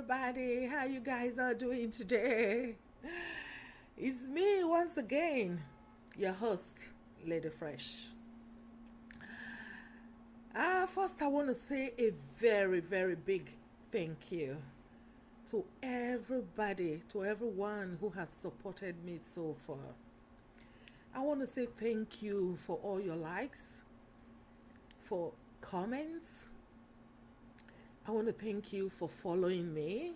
everybody. How you guys are doing today? It's me once again, your host, Lady Fresh. First, I want to say a very, very big thank you to everybody, to everyone who has supported me so far. I want to say thank you for all your likes, for comments. I want to thank you for following me.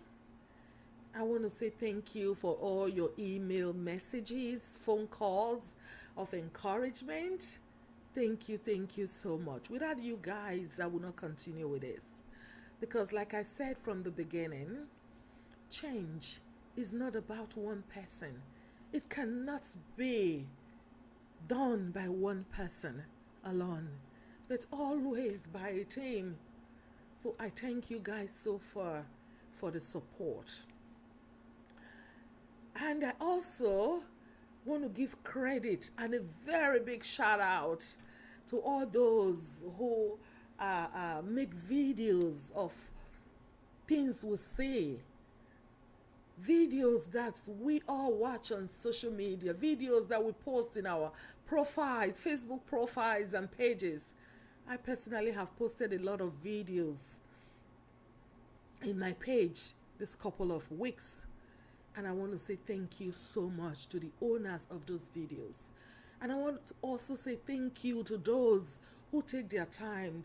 I want to say thank you for all your email messages, phone calls of encouragement. Thank you so much. Without you guys, I will not continue with this. Because, like I said from the beginning, change is not about one person. It cannot be done by one person alone, but always by a team. So I thank you guys so far for the support. And I also want to give credit and a very big shout out to all those who make videos of things we say, videos that we all watch on social media, videos that we post in our profiles, Facebook profiles and pages. I personally have posted a lot of videos in my page this couple of weeks. And I want to say thank you so much to the owners of those videos. And I want to also say thank you to those who take their time.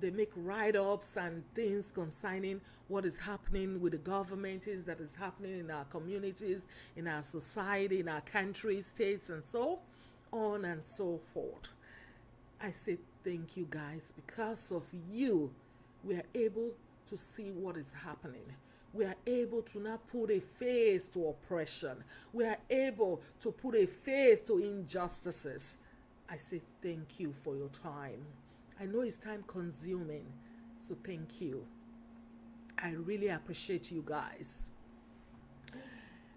They make write-ups and things concerning what is happening with the government, that is happening in our communities, in our society, in our country, states, and so on and so forth. I say thank you guys. Because of you, we are able to see what is happening. We are able to now put a face to oppression. We are able to put a face to injustices. I say thank you for your time. I know it's time consuming, so thank you. I really appreciate you guys.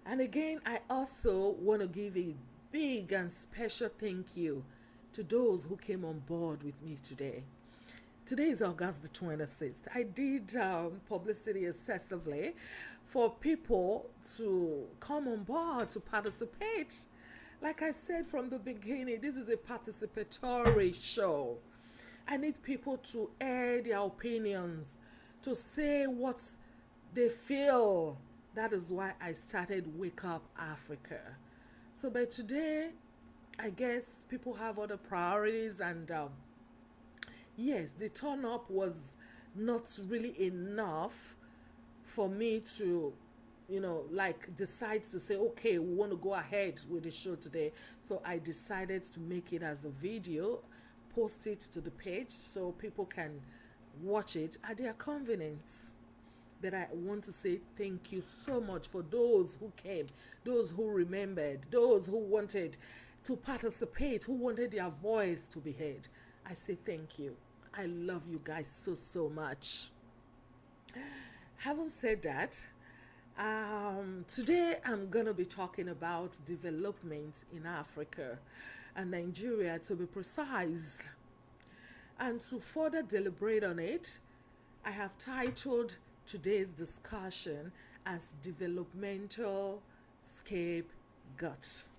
And again, I also want to give a big and special thank you to those who came on board with me today. Today is August the 26th. I did publicity excessively for people to come on board to participate. Like I said from the beginning, this is a participatory show. I need people to air their opinions, to say what they feel. That is why I started Wake Up Africa. So by today, I guess people have other priorities and yes, the turn up was not really enough for me to, decide to say, okay, we want to go ahead with the show today. So I decided to make it as a video, post it to the page so people can watch it at their convenience. But I want to say thank you so much for those who came, those who remembered, those who wanted to participate, who wanted their voice to be heard. I say thank you. I love you guys so much. Having said that, today I'm going to be talking about development in Africa and Nigeria, to be precise. And to further deliberate on it, I have titled today's discussion as Developmental Scapegoat.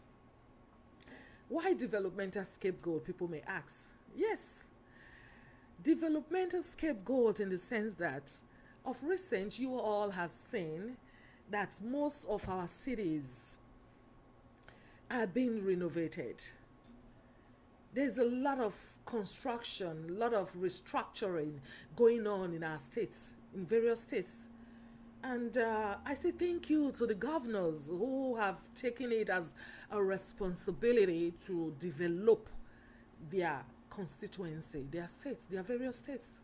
Why developmental scapegoat, people may ask? Yes, developmental scapegoat in the sense that of recent you all have seen that most of our cities are being renovated. There's a lot of construction, a lot of restructuring going on in our states, in various states. And I say thank you to the governors who have taken it as a responsibility to develop their constituency, their states, their various states.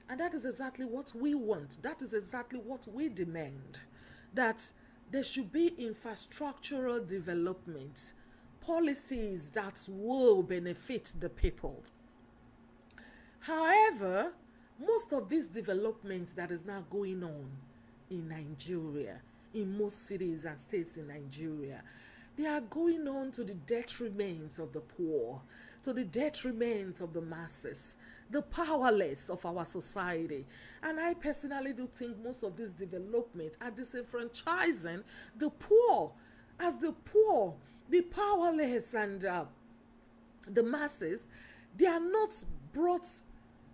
And that is exactly what we want. That is exactly what we demand. That there should be infrastructural development, policies that will benefit the people. However, most of these developments that is now going on in Nigeria, in most cities and states in Nigeria, they are going on to the detriment of the poor. to the detriment of the masses, the powerless of our society. And I personally do think most of this development are disenfranchising the poor, as the poor, the powerless, and the masses, they are not brought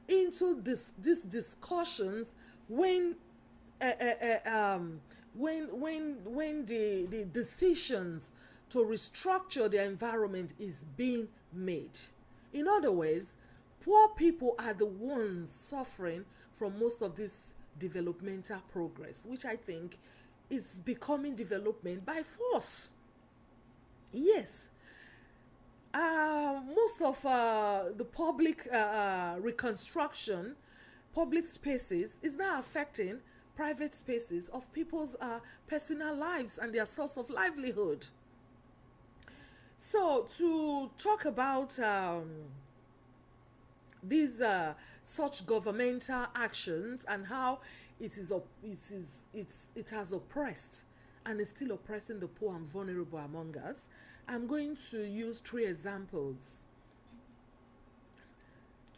into these discussions when the decisions to restructure their environment is being made. In other words, poor people are the ones suffering from most of this developmental progress, which I think is becoming development by force. Yes, most of the public reconstruction, public spaces, is now affecting private spaces of people's personal lives and their source of livelihood. So, to talk about these such governmental actions and how it has oppressed and is still oppressing the poor and vulnerable among us, I'm going to use 3 examples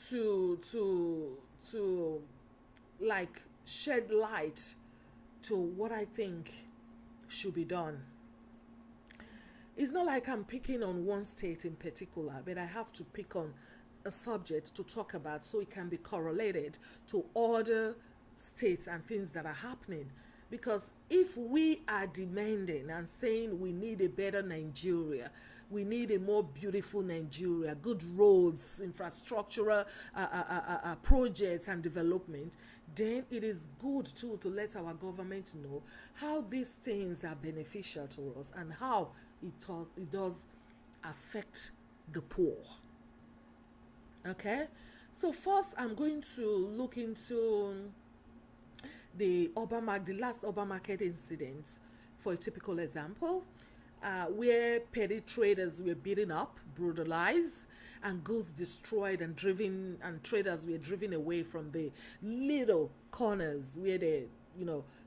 to like shed light to what I think should be done. It's not like I'm picking on one state in particular, but I have to pick on a subject to talk about so it can be correlated to other states and things that are happening. Because if we are demanding and saying we need a better Nigeria, we need a more beautiful Nigeria, good roads, infrastructural projects and development, then it is good too to let our government know how these things are beneficial to us and how it does affect the poor. Okay? So first I'm going to look into the last urban market incident for a typical example, where petty traders were beaten up, brutalized, and goods destroyed and driven, and traders were driven away from the little corners where the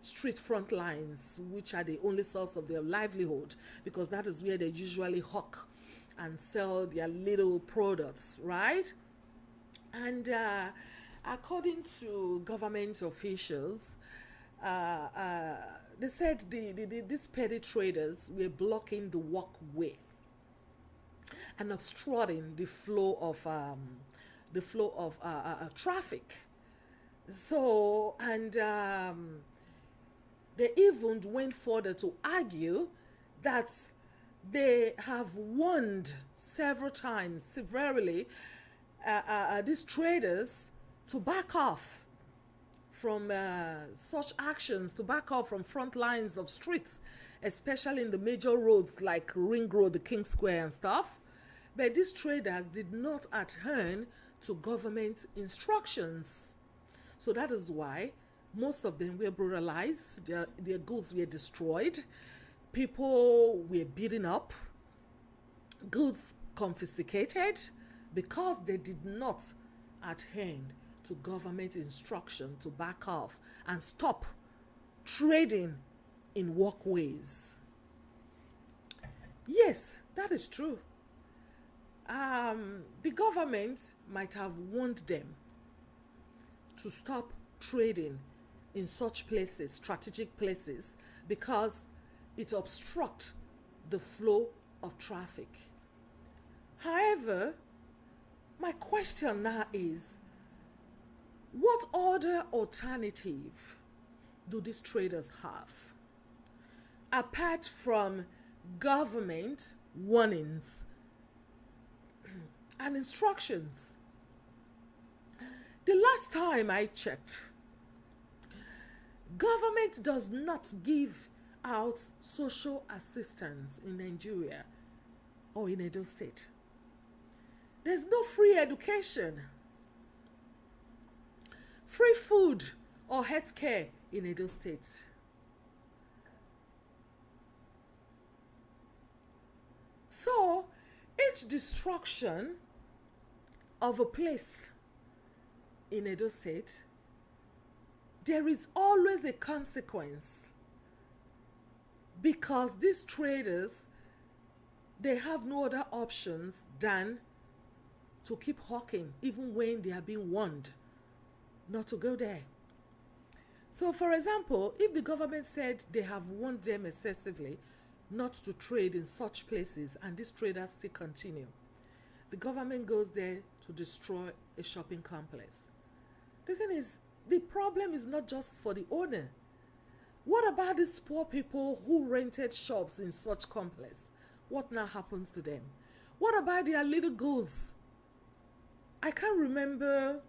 street front lines, which are the only source of their livelihood, because that is where they usually hawk and sell their little products, right? And according to government officials, they said these petty traders were blocking the walkway and obstructing the flow of traffic. So, and they even went further to argue that they have warned several times, severely, these traders to back off from such actions, to back off from front lines of streets, especially in the major roads like Ring Road, the King Square and stuff. But these traders did not adhere to government instructions. So that is why most of them were brutalized, their goods were destroyed, people were beaten up, goods confiscated, because they did not adhere to government instruction to back off and stop trading in walkways. Yes, that is true. The government might have warned them to stop trading in such places, strategic places, because it obstructs the flow of traffic. However, my question now is, what other alternative do these traders have apart from government warnings and instructions? The last time I checked, government does not give out social assistance in Nigeria or in Edo State. There's no free education, free food, or health care in Edo State. So, each destruction of a place in Edo State, there is always a consequence, because these traders, they have no other options than to keep hawking even when they are being warned not to go there. So, for example, if the government said they have warned them excessively not to trade in such places and these traders still continue, the government goes there to destroy a shopping complex. The thing is, the problem is not just for the owner. What about these poor people who rented shops in such complex? What now happens to them? What about their little goods? I can't remember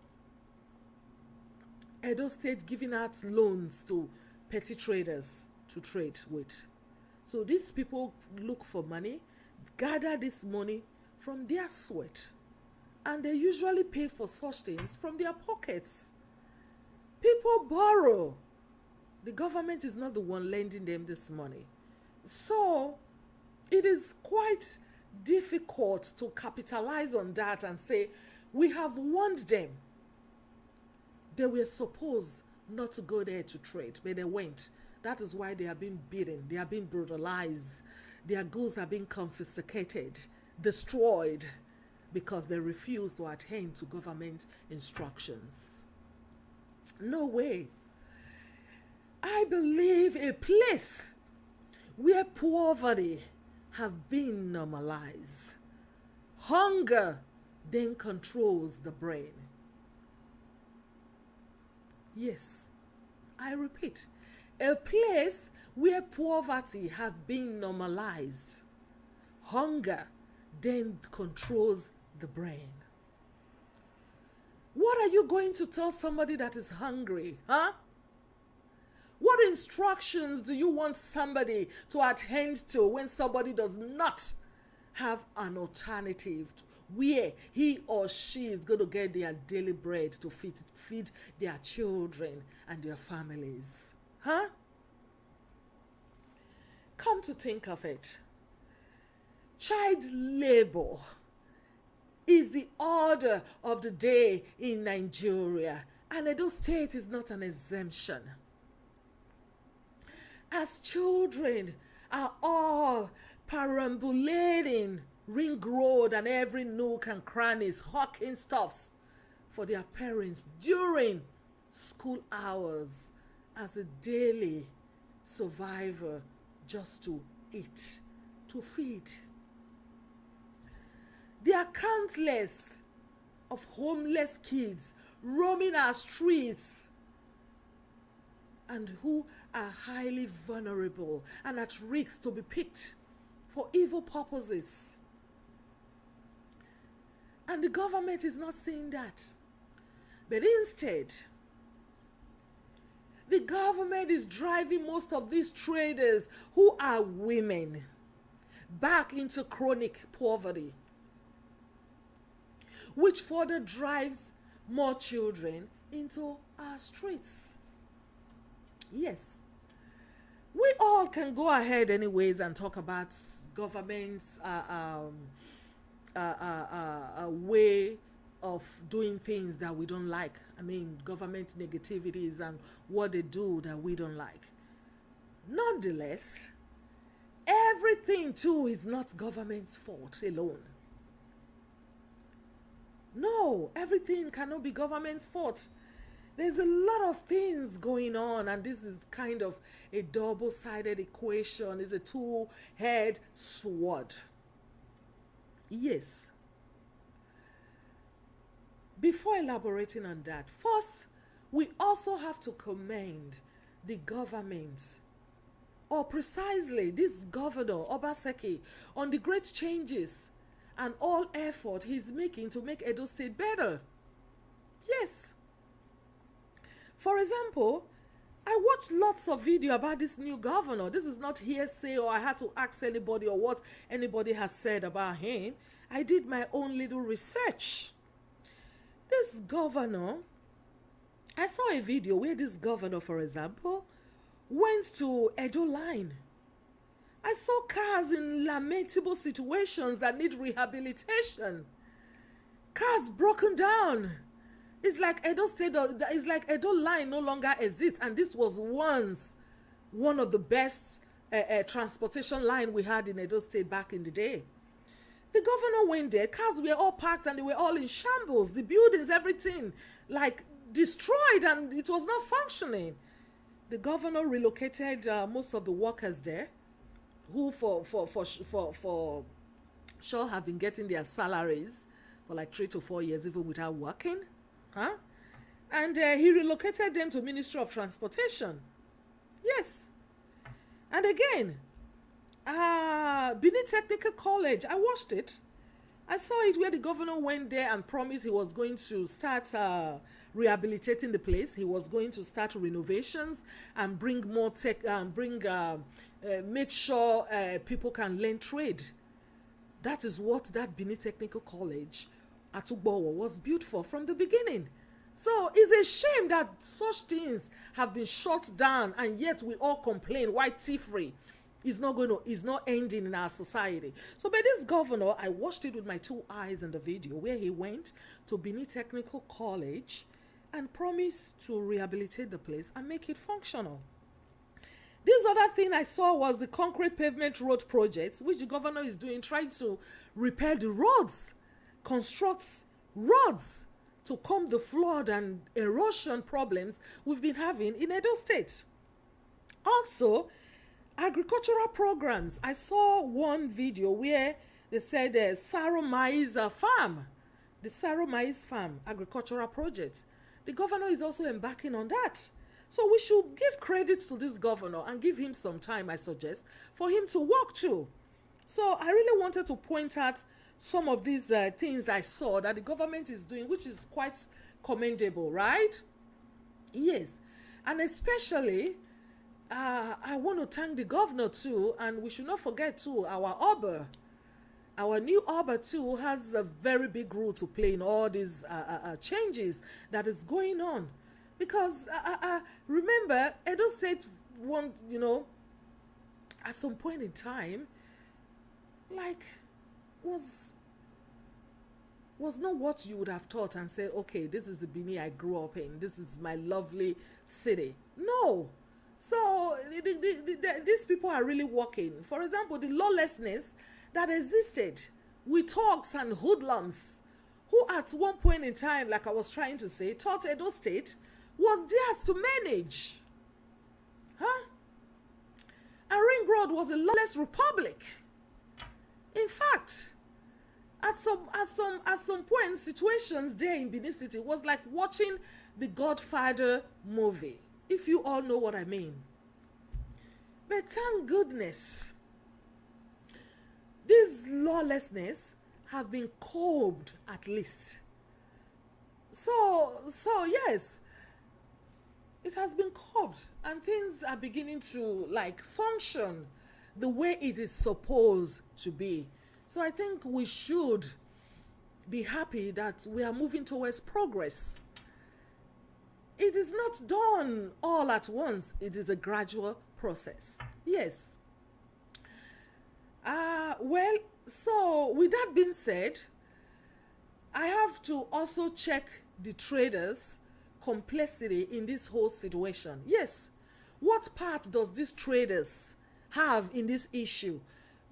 Edo State giving out loans to petty traders to trade with. So these people look for money, gather this money from their sweat, and they usually pay for such things from their pockets. People borrow. The government is not the one lending them this money. So it is quite difficult to capitalize on that and say, we have warned them. They were supposed not to go there to trade, but they went. That is why they are being beaten. They are being brutalized. Their goods are being confiscated, destroyed, because they refuse to adhere to government instructions. No way. I believe a place where poverty have been normalized. Hunger then controls the brain. Yes, I repeat, a place where poverty have been normalized. Hunger then controls the brain. What are you going to tell somebody that is hungry, huh? What instructions do you want somebody to attend to when somebody does not have an alternative where he or she is going to get their daily bread to feed their children and their families? Huh? Come to think of it, child labor is the order of the day in Nigeria, and Edo State is not an exemption. As children are all perambulating Ring Road and every nook and crannies, hawking stuffs for their parents during school hours as a daily survivor, just to eat, to feed. There are countless of homeless kids roaming our streets and who are highly vulnerable and at risk to be picked for evil purposes. And the government is not seeing that. But instead, the government is driving most of these traders who are women back into chronic poverty, which further drives more children into our streets. Yes, we all can go ahead anyways and talk about government's way of doing things that we don't like. I mean, government negativities and what they do that we don't like. Nonetheless, everything too is not government's fault alone. No, everything cannot be government's fault. There's a lot of things going on, and this is kind of a double-sided equation. It's a two-edged sword. Yes. Before elaborating on that, first, we also have to commend the government, or precisely this governor, Obaseki, on the great changes and all effort he's making to make Edo State better. Yes. For example, I watched lots of video about this new governor. This is not hearsay or I had to ask anybody or what anybody has said about him. I did my own little research. This governor, I saw a video where this governor, for example, went to Edo Line. I saw cars in lamentable situations that need rehabilitation. Cars broken down. It's like Edo State, it's like Edo Line no longer exists, and this was once one of the best transportation line we had in Edo State back in the day. The governor went there, cars were all parked and they were all in shambles. The buildings, everything, like destroyed, and it was not functioning. The governor relocated most of the workers there, who for sure have been getting their salaries for like 3 to 4 years even without working. And he relocated them to Ministry of Transportation. Yes. And again, Benin Technical College, I watched it. I saw it where the governor went there and promised he was going to start rehabilitating the place. He was going to start renovations and bring more tech, make sure people can learn trade. That is what that Benin Technical College at Ugbowo was built for from the beginning. So it's a shame that such things have been shut down, and yet we all complain why thievery is not ending in our society. So by this governor, I watched it with my 2 eyes in the video where he went to Benin Technical College and promised to rehabilitate the place and make it functional. This other thing I saw was the concrete pavement road projects, which the governor is doing, trying to repair the roads, construct roads to calm the flood and erosion problems we've been having in Edo State. Also, agricultural programs. I saw one video where they said Saro Maize Farm, the Saro Maize Farm agricultural project. The governor is also embarking on that. So we should give credit to this governor and give him some time, I suggest, for him to walk through. So I really wanted to point out some of these things I saw that the government is doing, which is quite commendable, right? Yes. And especially, I want to thank the governor too, and we should not forget too, our Oba. Our new Oba too has a very big role to play in all these changes that is going on. Because remember, Edo State at some point in time, like, was not what you would have thought and said, okay, this is the Benin I grew up in. This is my lovely city. No. So these people are really working. For example, the lawlessness that existed with thugs and hoodlums, who at one point in time, like I was trying to say, thought Edo State was theirs to manage. And Ring Road was a lawless republic. In fact, at some point, situations there in Benin City was like watching the Godfather movie, if you all know what I mean. But thank goodness, this lawlessness have been curbed at least. So yes, it has been curbed and things are beginning to like function the way it is supposed to be. So I think we should be happy that we are moving towards progress. It is not done all at once. It is a gradual process. Yes. Well, so with that being said, I have to also check the traders' complexity in this whole situation. Yes. What part does these traders have in this issue?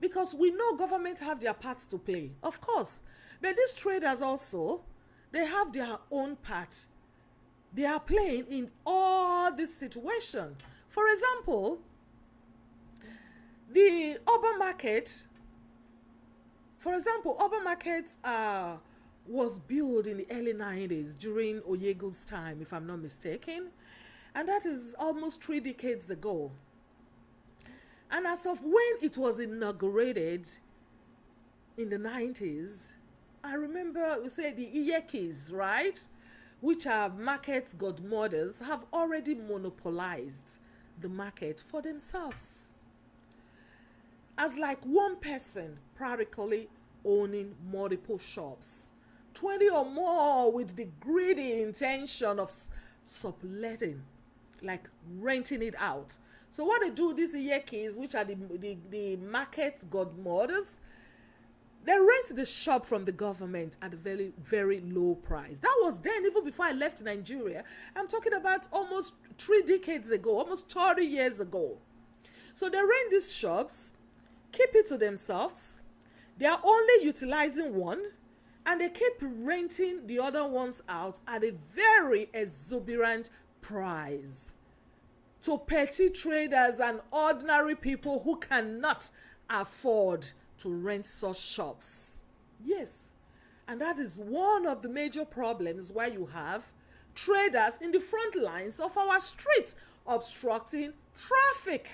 Because we know government have their parts to play, of course. But these traders also, they have their own part. They are playing in all this situation. For example, the urban market, was built in the early 90s during Oyegun's time, if I'm not mistaken. And that is almost 3 decades ago. And as of when it was inaugurated in the 90s, I remember we say the Iyekis, right? Which are market godmothers, have already monopolized the market for themselves. As like one person practically owning multiple shops, 20 or more, with the greedy intention of subletting, like renting it out. So what they do, these Iyekis, which are the market godmothers, they rent the shop from the government at a very, very low price. That was then, even before I left Nigeria. I'm talking about almost 3 decades ago, almost 30 years ago. So they rent these shops, keep it to themselves. They are only utilizing one, and they keep renting the other ones out at a very exuberant price to petty traders and ordinary people who cannot afford to rent such shops. Yes, and that is one of the major problems why you have traders in the front lines of our streets obstructing traffic.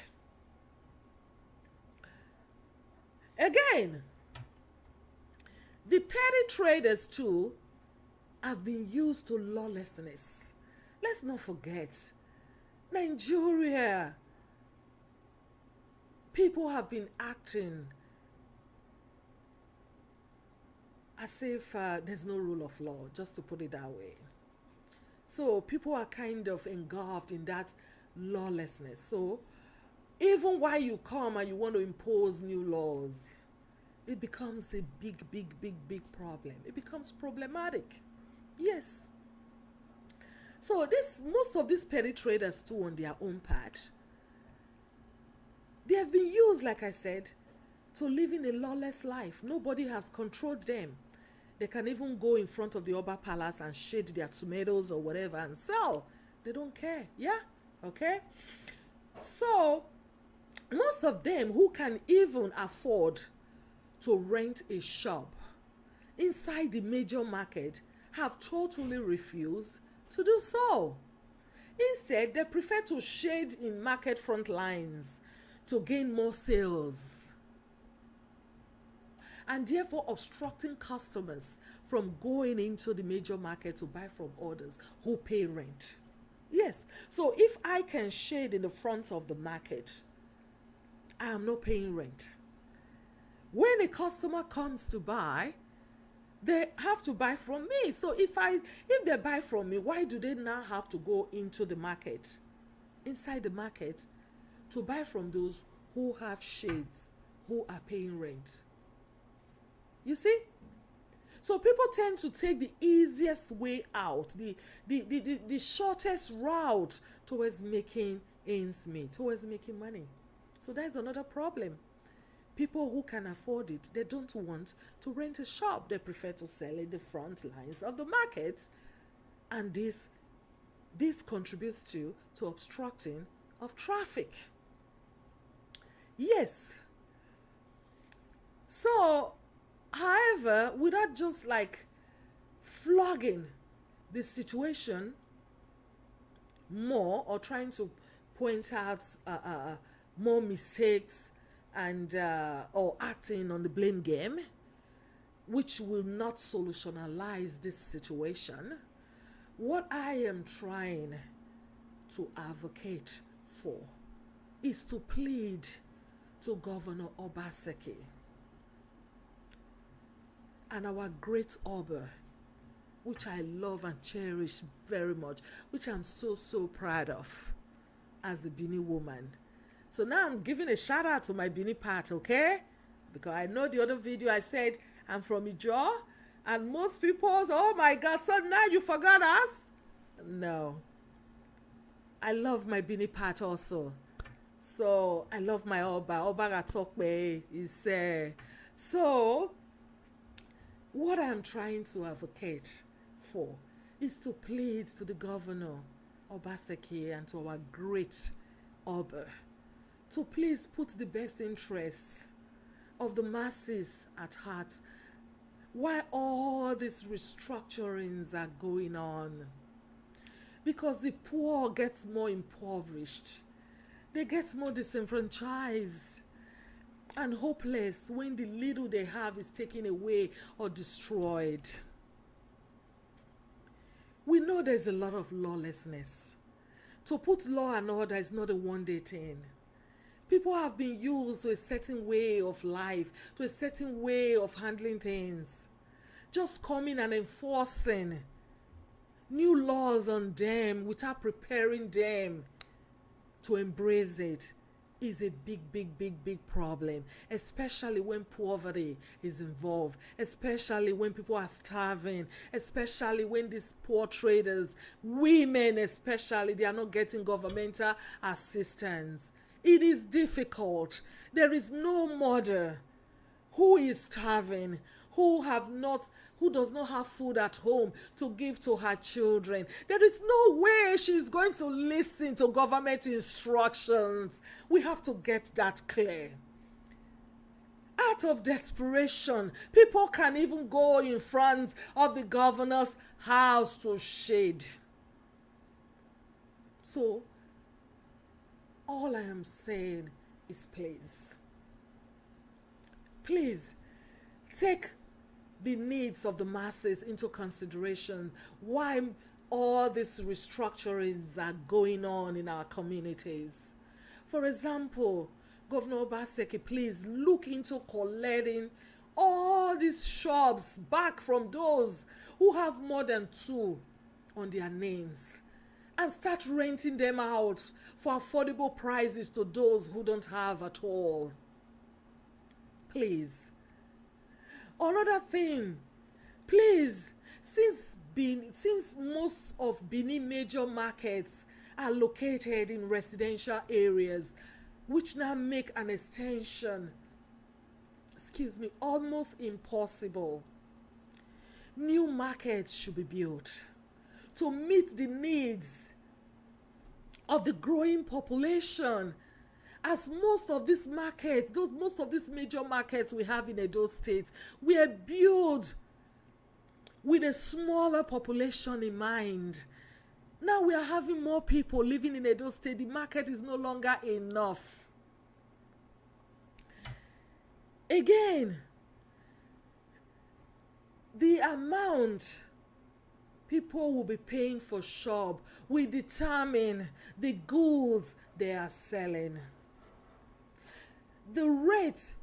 Again, the petty traders too have been used to lawlessness. Let's not forget, Nigeria, people have been acting as if there's no rule of law, just to put it that way. So people are kind of engulfed in that lawlessness. So even while you come and you want to impose new laws, it becomes a big problem. It becomes problematic. Yes. So most of these petty traders too, on their own part, they have been used, like I said, to living a lawless life. Nobody has controlled them. They can even go in front of the Oba Palace and shade their tomatoes or whatever and sell. They don't care. Yeah? Okay? So most of them who can even afford to rent a shop inside the major market have totally refused to do so. Instead, they prefer to shade in market front lines to gain more sales, and therefore obstructing customers from going into the major market to buy from others who pay rent. Yes, so if I can shade in the front of the market, I am not paying rent. When a customer comes to buy, they have to buy from me. So if they buy from me, why do they now have to go into the market, inside the market, to buy from those who have shades, who are paying rent? You see? So people tend to take the easiest way out, the shortest route towards making ends meet, towards making money. So that's another problem. People who can afford it, they don't want to rent a shop. They prefer to sell in the front lines of the market. And this contributes to obstructing of traffic. Yes. So, however, without just like flogging the situation more or trying to point out more mistakes and or acting on the blame game, which will not solutionalize this situation, what I am trying to advocate for is to plead to Governor Obaseki and our great Oba, which I love and cherish very much, which I'm so proud of as a Bini woman. So now I'm giving a shout out to my Bini part, okay? Because I know the other video I said I'm from Ijo, and most people, oh my God, so now you forgot us? No. I love my Bini part also. So I love my Oba. Oba Gatokbe is so what I'm trying to advocate for is to plead to the Governor Obaseki and to our great Oba to please put the best interests of the masses at heart while all these restructurings are going on. Because the poor gets more impoverished. They get more disenfranchised and hopeless when the little they have is taken away or destroyed. We know there's a lot of lawlessness. To put law and order is not a one-day thing. People have been used to a certain way of life, to a certain way of handling things. Just coming and enforcing new laws on them without preparing them to embrace it is a big problem, especially when poverty is involved, especially when people are starving, especially when these poor traders, women especially, they are not getting governmental assistance. It is difficult. There is no mother who is starving, who does not have food at home to give to her children. There is no way she's going to listen to government instructions. We have to get that clear. Out of desperation, people can even go in front of the governor's house to shade. So, all I am saying is please take the needs of the masses into consideration while all these restructurings are going on in our communities. For example, Governor Obaseki, please look into collecting all these shops back from those who have more than 2 on their names and start renting them out for affordable prices to those who don't have at all. Please. Another thing, please, since most of Benin major markets are located in residential areas, which now make an extension, almost impossible, new markets should be built to meet the needs of the growing population. As most of these major markets we have in Edo State were built with a smaller population in mind. Now we are having more people living in Edo State. The market is no longer enough. Again, the amount people will be paying for shop will determine the goods they are selling. The rate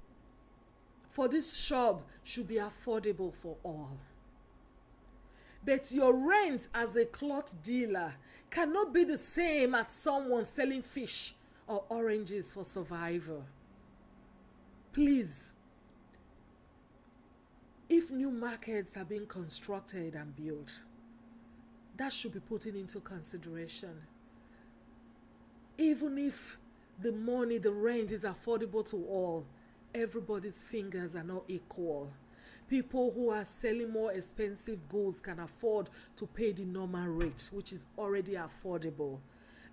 for this shop should be affordable for all. But your rent as a cloth dealer cannot be the same as someone selling fish or oranges for survival. Please, if new markets are being constructed and built, that should be put into consideration. Even if the money, the rent is affordable to all, everybody's fingers are not equal. People who are selling more expensive goods can afford to pay the normal rate, which is already affordable.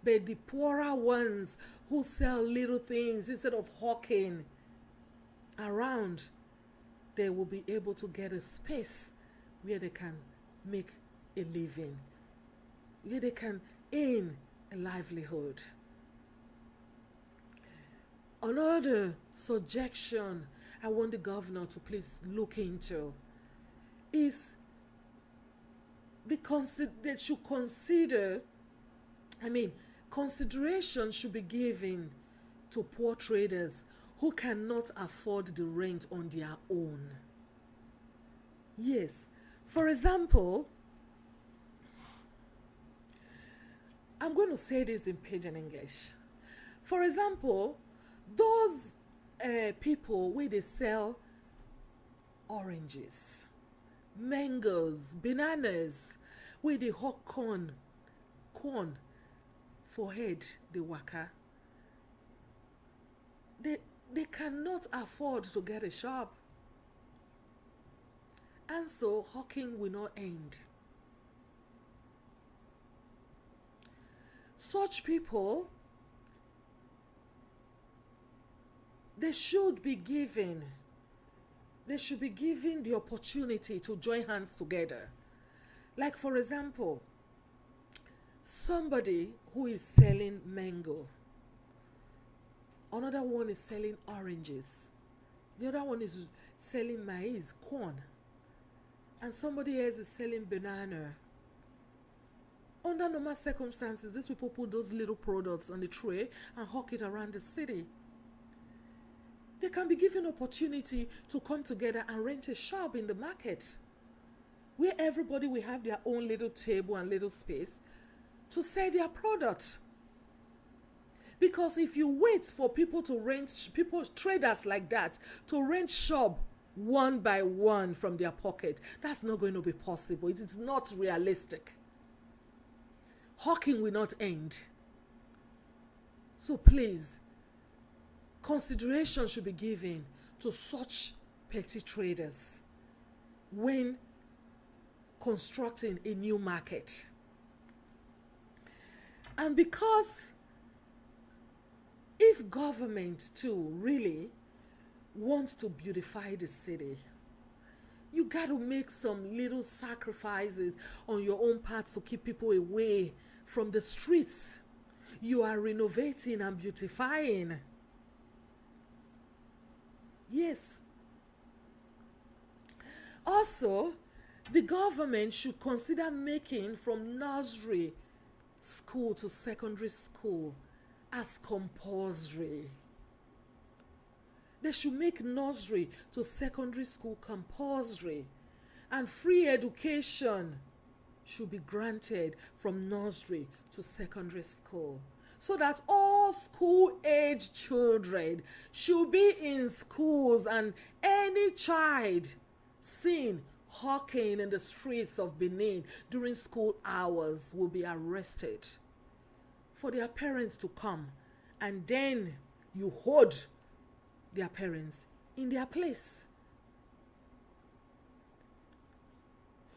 But the poorer ones who sell little things instead of hawking around, they will be able to get a space where they can make a living, where they can earn a livelihood. Another suggestion I want the governor to please look into is they should consider, consideration should be given to poor traders who cannot afford the rent on their own. Yes, for example, I'm going to say this in pidgin English. For example, those people where they sell oranges, mangoes, bananas, where they hawk corn for head, the waka, they cannot afford to get a shop, and so hawking will not end. Such people, they should be given the opportunity to join hands together. Like, for example, somebody who is selling mango, another one is selling oranges, the other one is selling maize, corn, and somebody else is selling banana. Under normal circumstances, these people put those little products on the tray and hawk it around the city. They can be given opportunity to come together and rent a shop in the market where everybody will have their own little table and little space to sell their product. Because if you wait for traders like that, to rent shop one by one from their pocket, that's not going to be possible. It is not realistic. Hawking will not end. So please, consideration should be given to such petty traders when constructing a new market. And because if government too really wants to beautify the city, you got to make some little sacrifices on your own part to keep people away from the streets. You are renovating and beautifying. Yes. Also, the government should consider making from nursery school to secondary school as compulsory. They should make nursery to secondary school compulsory, and free education should be granted from nursery to secondary school, so that all school-age children should be in schools, and any child seen hawking in the streets of Benin during school hours will be arrested, for their parents to come, and then you hold their parents in their place.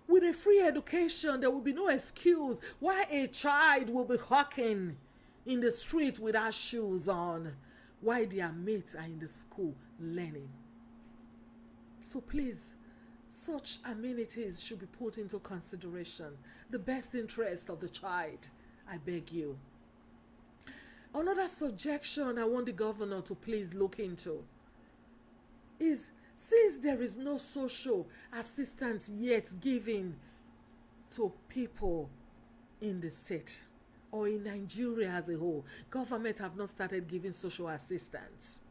With a free education, there will be no excuse why a child will be hawking in the street without shoes on, while their mates are in the school learning. So please, such amenities should be put into consideration. The best interest of the child, I beg you. Another suggestion I want the governor to please look into is, since there is no social assistance yet given to people in the state or in Nigeria as a whole, government have not started giving social assistance.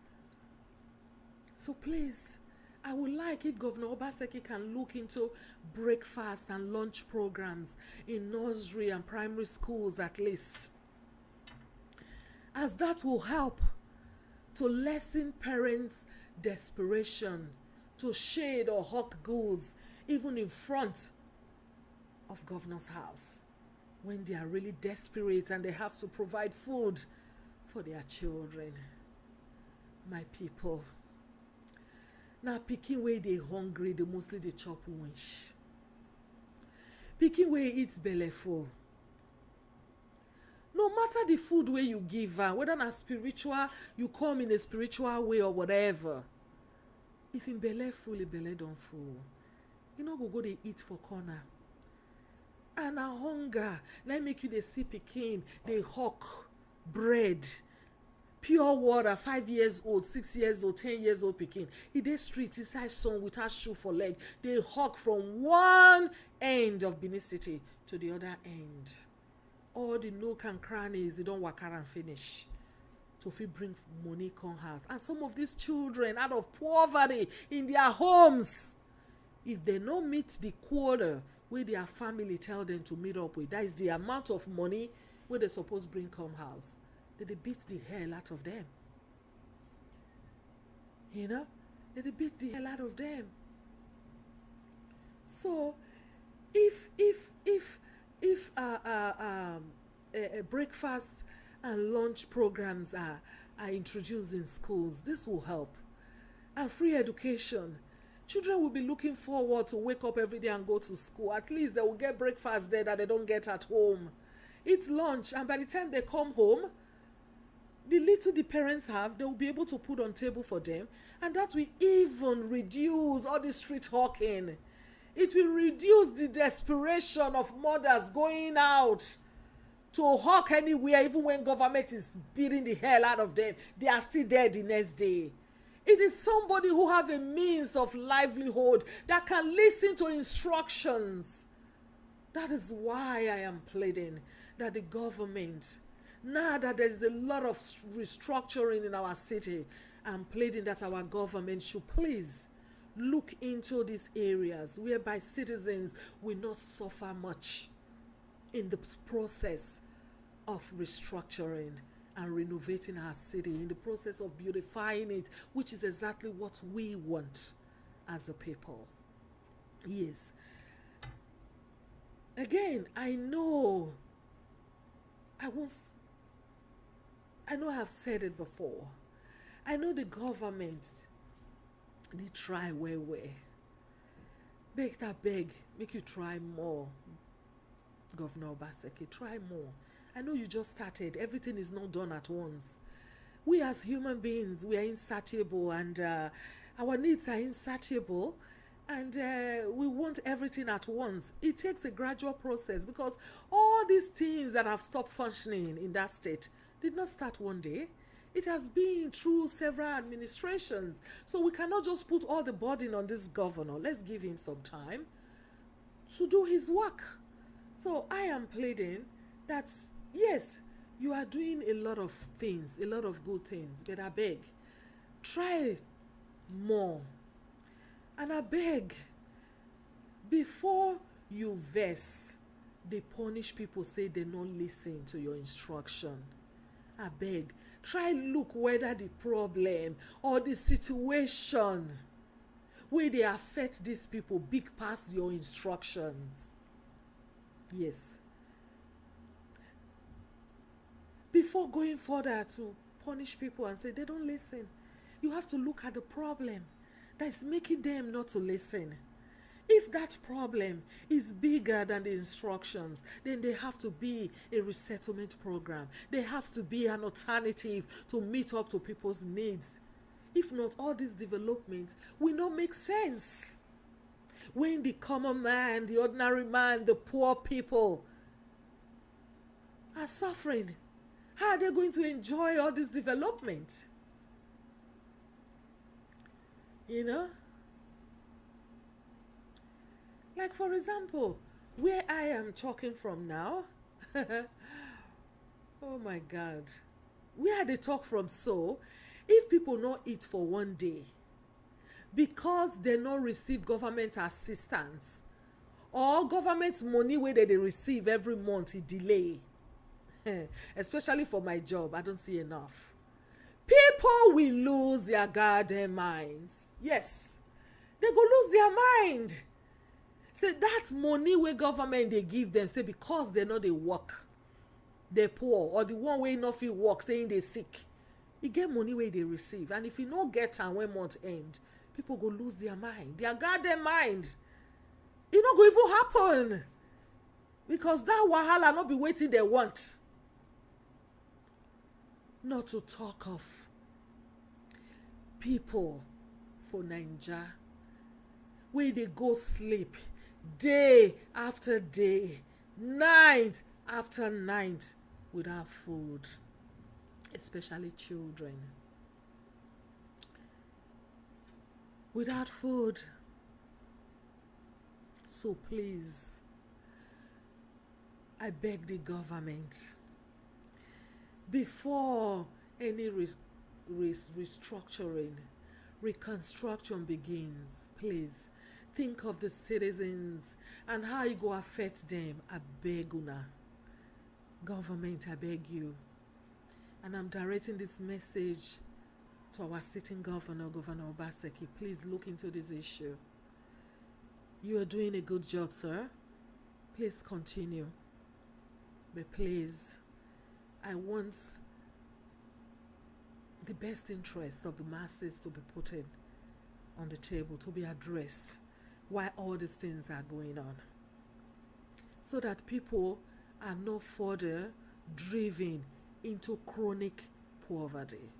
So please, I would like if Governor Obaseki can look into breakfast and lunch programs in nursery and primary schools at least, as that will help to lessen parents' desperation to shade or hawk goods even in front of governor's house when they are really desperate and they have to provide food for their children. My people, now pikin wey dey hungry, they mostly dey chop wench. Pikin wey eat belle full. No matter the food wey you give her, whether na spiritual, you come in a spiritual way or whatever, if in belle full, the belle don full. You no go dey eat for corner. And na hunger na make you dey see pikin dey hawk bread, pure water, 5 years old, 6 years old, 10 years old pikin. E dey street inside sun without shoe for leg. Dey hawk from one end of Benin City to the other end. All the nook and crannies, they don't waka and finish to fit bring money come house. And some of these children, out of poverty in their homes, if they no meet the quota where their family tell them to meet up with, that is the amount of money where they suppose bring come house, they beat the hell out of them. You know, they beat the hell out of them. So if breakfast and lunch programs are introduced in schools, this will help. And free education, children will be looking forward to wake up every day and go to school. At least they will get breakfast there that they don't get at home. Eat lunch, and by the time they come home, the little the parents have, they will be able to put on table for them, and that will even reduce all the street hawking. It will reduce the desperation of mothers going out to hawk anywhere, even when government is beating the hell out of them. They are still there the next day. It is somebody who have a means of livelihood that can listen to instructions. That is why I am pleading that the government, now that there is a lot of restructuring in our city, I'm pleading that our government should please look into these areas whereby citizens will not suffer much in the process of restructuring and renovating our city, in the process of beautifying it, which is exactly what we want as a people. Yes. Again, I know I have said it before. I know the government They try well. Beg that beg, make you try more. Governor Obaseki, try more. I know you just started. Everything is not done at once. We as human beings, we are insatiable, and our needs are insatiable, and we want everything at once. It takes a gradual process, because all these things that have stopped functioning in that state did not start one day. It has been through several administrations. So we cannot just put all the burden on this governor. Let's give him some time to do his work. So I am pleading that, yes, you are doing a lot of things, a lot of good things, but I beg, try more. And I beg, before you vex, they punish people, say they don't listen to your instruction. I beg, try look whether the problem or the situation where they affect these people big past your instructions. Yes. Before going further to punish people and say they don't listen, you have to look at the problem that is making them not to listen. If that problem is bigger than the instructions, then there have to be a resettlement program. There have to be an alternative to meet up to people's needs. If not, all these developments will not make sense. When the common man, the ordinary man, the poor people are suffering, how are they going to enjoy all this development? You know? Like, for example, where I am talking from now, oh my God, where they talk from, so if people not eat for one day because they not receive government assistance or government money where they receive every month, it delay. Especially for my job, I don't see enough. People will lose their goddamn minds. Yes, they go lose their mind. Say that money where government they give them, say because they know they work, they poor, or the one way not fit work, saying they sick. You get money where they receive, and if you no get time when month end, people go lose their mind, their goddamn mind. It not go even happen, because that wahala not be waiting they want. Not to talk of people for Naija where they go sleep day after day, night after night without food, especially children. Without food. So please, I beg the government, before any restructuring, reconstruction begins, please think of the citizens and how it go affect them. I beg una. Government, I beg you. And I'm directing this message to our sitting governor, Governor Obaseki. Please look into this issue. You are doing a good job, sir. Please continue. But please, I want the best interests of the masses to be put in on the table, to be addressed while all these things are going on, so that people are not further driven into chronic poverty.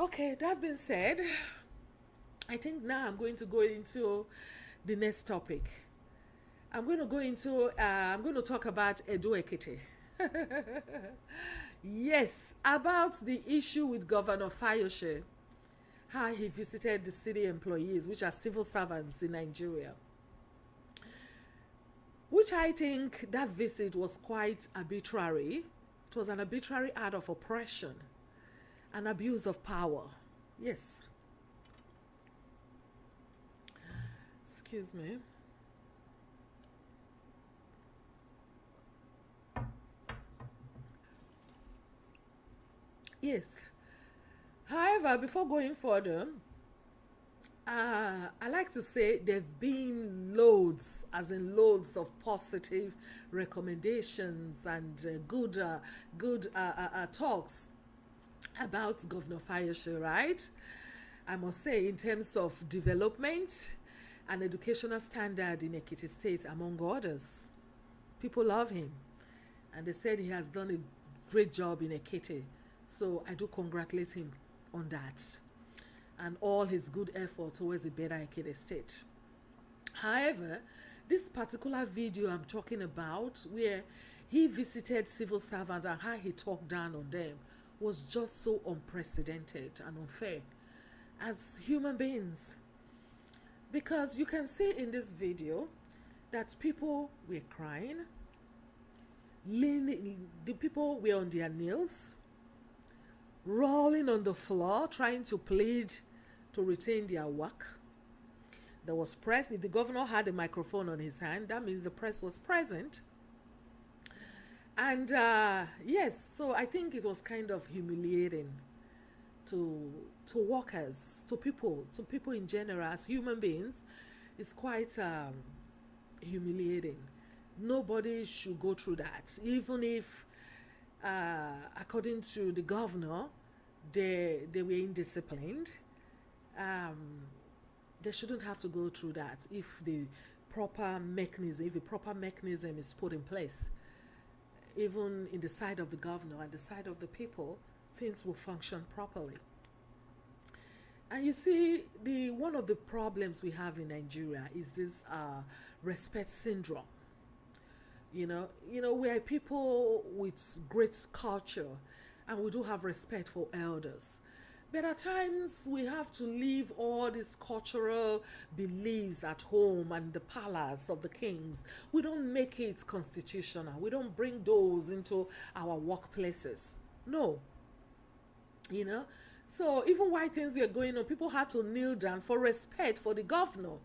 Okay, that being said, I think now I'm going to go into the next topic. I'm going to talk about Edo Ekiti. Yes, about the issue with Governor Fayose, how he visited the city employees, which are civil servants in Nigeria. Which I think that visit was quite arbitrary. It was an arbitrary act of oppression, an abuse of power. Yes. Excuse me. Yes. However, before going further, I like to say there have been loads, as in loads of positive recommendations and good talks about Governor Fayose, right? I must say, in terms of development and educational standard in Ekiti State, among others, people love him. And they said he has done a great job in Ekiti. So I do congratulate him on that and all his good effort towards a better Ekiti State. However, this particular video I'm talking about, where he visited civil servants and how he talked down on them, was just so unprecedented and unfair as human beings. Because you can see in this video that people were crying, leaning, the people were on their knees, rolling on the floor, trying to plead to retain their work. There was press. If the governor had a microphone on his hand, that means the press was present. And yes, so I think it was kind of humiliating to workers, to people in general, as human beings. It's quite humiliating. Nobody should go through that, even if according to the governor, they were indisciplined. They shouldn't have to go through that if a proper mechanism is put in place. Even in the side of the governor and the side of the people, things will function properly. And you see, one of the problems we have in Nigeria is this respect syndrome. You know, we are people with great culture, and we do have respect for elders. But at times we have to leave all these cultural beliefs at home and the palace of the kings. We don't make it constitutional. We don't bring those into our workplaces. No. So even while things were going on, people had to kneel down for respect for the governor,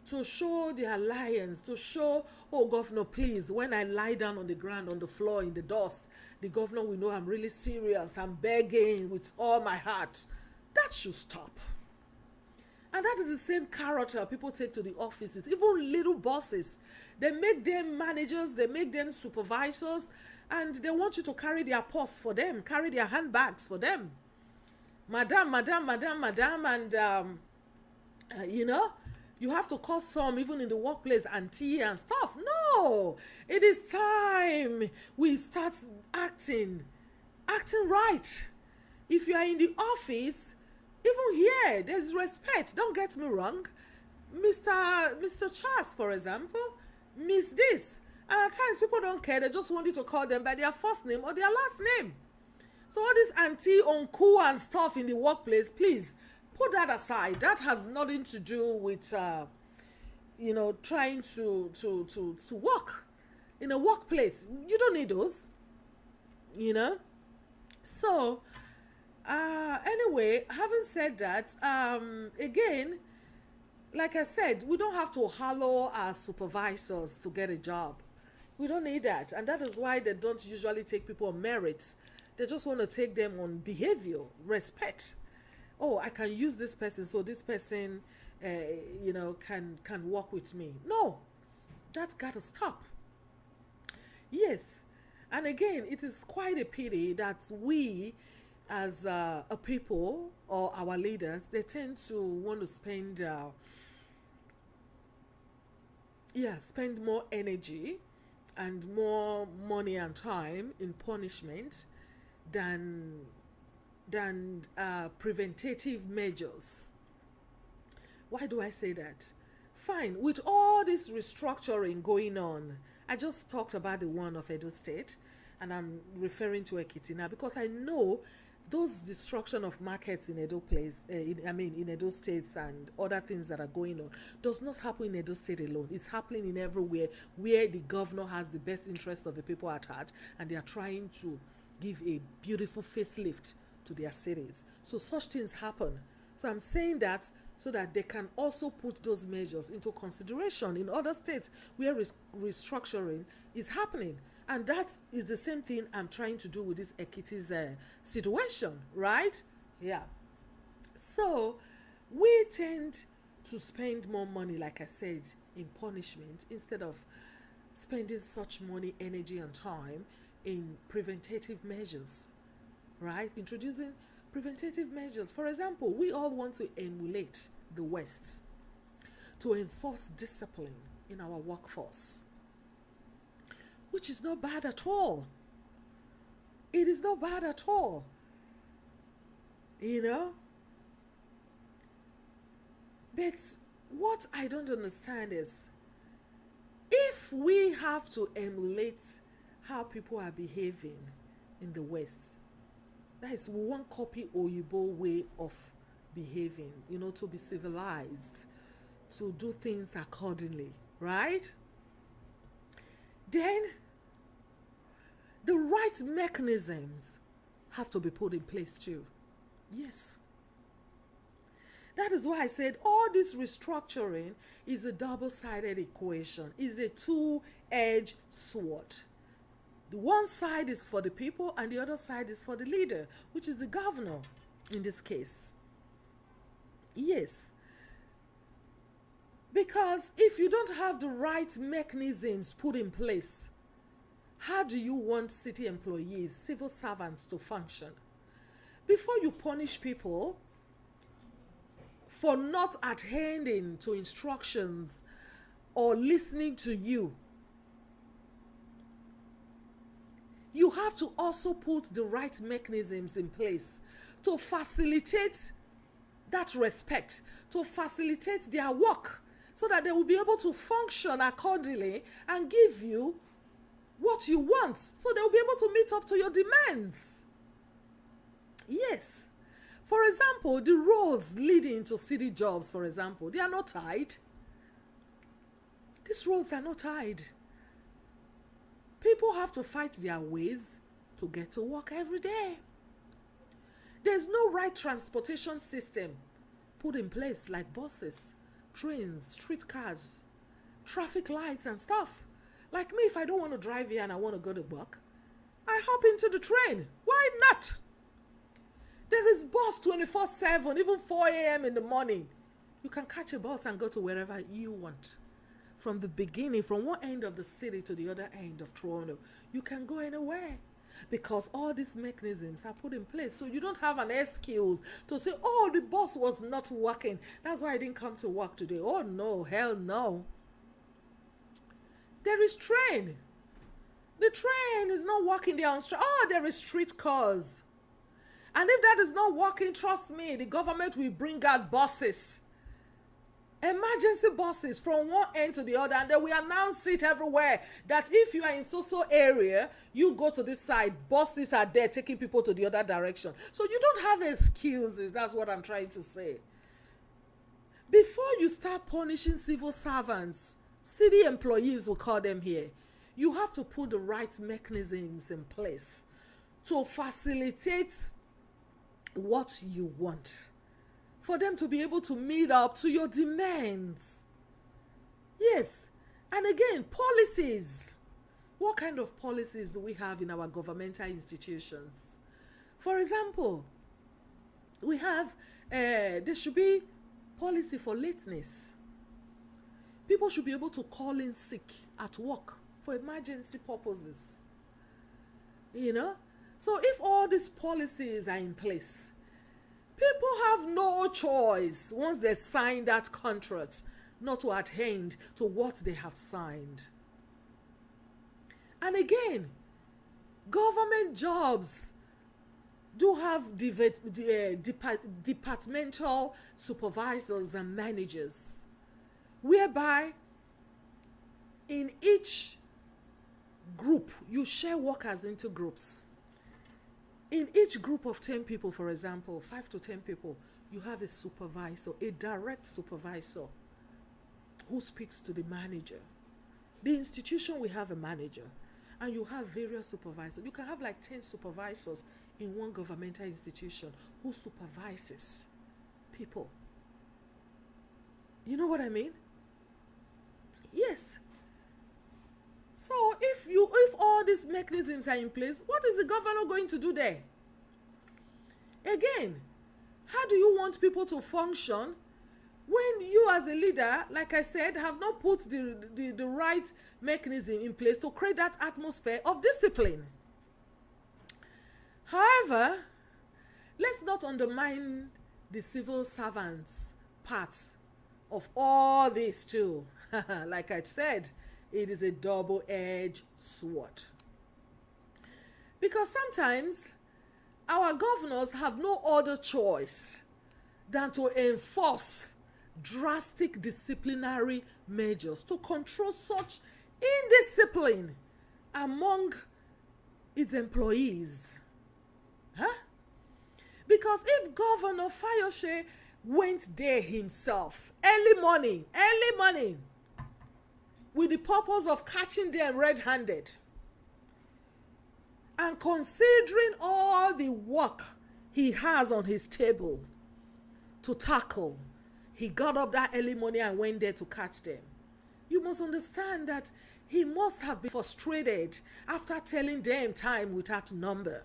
to show their alliance, to show, oh, governor, please, when I lie down on the ground, on the floor, in the dust, the governor will know I'm really serious. I'm begging with all my heart. That should stop. And that is the same character people take to the offices. Even little bosses, they make them managers, they make them supervisors, and they want you to carry their purse for them, carry their handbags for them. Madam, and you have to call some, even in the workplace, auntie and stuff. No, it is time we start acting right. If you are in the office, even here, there's respect. Don't get me wrong. Mr. Charles, for example, Miss this. And at times people don't care. They just want you to call them by their first name or their last name. So all this auntie, uncle and stuff in the workplace, please, put that aside. That has nothing to do with, trying to work in a workplace. You don't need those, So, anyway, having said that, again, like I said, we don't have to hallow our supervisors to get a job. We don't need that. And that is why they don't usually take people on merits. They just want to take them on behavior, respect. Oh, I can use this person, so this person, can work with me. No, that's got to stop. Yes, and again, it is quite a pity that we, as a people or our leaders, they tend to want to spend more energy and more money and time in punishment than preventative measures. Why do I say that? Fine, with all this restructuring going on, I just talked about the one of Edo State, and I'm referring to Ekiti now because I know those destruction of markets in Edo in Edo States and other things that are going on does not happen in Edo State alone. It's happening in everywhere where the governor has the best interest of the people at heart, and they are trying to give a beautiful facelift to their cities. So such things happen. So I'm saying that so that they can also put those measures into consideration in other states where restructuring is happening. And that is the same thing I'm trying to do with this Ekiti's situation, right? Yeah. So we tend to spend more money, like I said, in punishment instead of spending such money, energy, and time in preventative measures. right? Introducing preventative measures. For example, we all want to emulate the West to enforce discipline in our workforce, which is not bad at all. It is not bad at all. You know? But what I don't understand is, if we have to emulate how people are behaving in the West, that is, we want copy Oyibo way of behaving, to be civilized, to do things accordingly, right? Then the right mechanisms have to be put in place too. Yes. That is why I said all this restructuring is a double-sided equation, is a two-edged sword. The one side is for the people and the other side is for the leader, which is the governor in this case. Yes. Because if you don't have the right mechanisms put in place, how do you want city employees, civil servants to function? Before you punish people for not adhering to instructions or listening to you, you have to also put the right mechanisms in place to facilitate that respect, to facilitate their work, so that they will be able to function accordingly and give you what you want, so they will be able to meet up to your demands. Yes. For example, the roads leading to city jobs, for example, they are not tied. These roads are not tied. People have to fight their ways to get to work every day. There's no right transportation system put in place, like buses, trains, streetcars, traffic lights and stuff. Like me, if I don't want to drive here and I want to go to work, I hop into the train. Why not? There is bus 24/7, even 4 a.m. in the morning. You can catch a bus and go to wherever you want. From the beginning, from one end of the city to the other end of Toronto, you can go anywhere, because all these mechanisms are put in place. So you don't have an excuse to say, oh, the bus was not working, that's why I didn't come to work today. Oh no, hell no. There is train. The train is not working there on street. Oh, there is streetcars. And if that is not working, trust me, the government will bring out buses. Emergency buses from one end to the other, and then we announce it everywhere that if you are in so area, you go to this side, buses are there taking people to the other direction. So you don't have excuses. That's what I'm trying to say. Before you start punishing civil servants, city employees, will call them here, you have to put the right mechanisms in place to facilitate what you want, for them to be able to meet up to your demands. Yes. And again, policies. What kind of policies do we have in our governmental institutions? For example, we have, there should be policy for lateness. People should be able to call in sick at work for emergency purposes. So if all these policies are in place, people have no choice, once they sign that contract, not to adhere to what they have signed. And again, government jobs do have departmental supervisors and managers, whereby in each group, you share workers into groups. In each group of 10 people, for example, 5 to 10 people, you have a supervisor, a direct supervisor who speaks to the manager. The institution will have a manager, and you have various supervisors. You can have like 10 supervisors in one governmental institution who supervises people. You know what I mean? Yes. So if all these mechanisms are in place, what is the governor going to do there? Again, how do you want people to function when you as a leader, like I said, have not put the right mechanism in place to create that atmosphere of discipline? However, let's not undermine the civil servants' part of all this too. Like I said, it is a double-edged sword. Because sometimes our governors have no other choice than to enforce drastic disciplinary measures to control such indiscipline among its employees. Huh? Because if Governor Fayose went there himself early morning, with the purpose of catching them red-handed, and considering all the work he has on his table to tackle, he got up that early morning and went there to catch them. You must understand that he must have been frustrated after telling them time without number.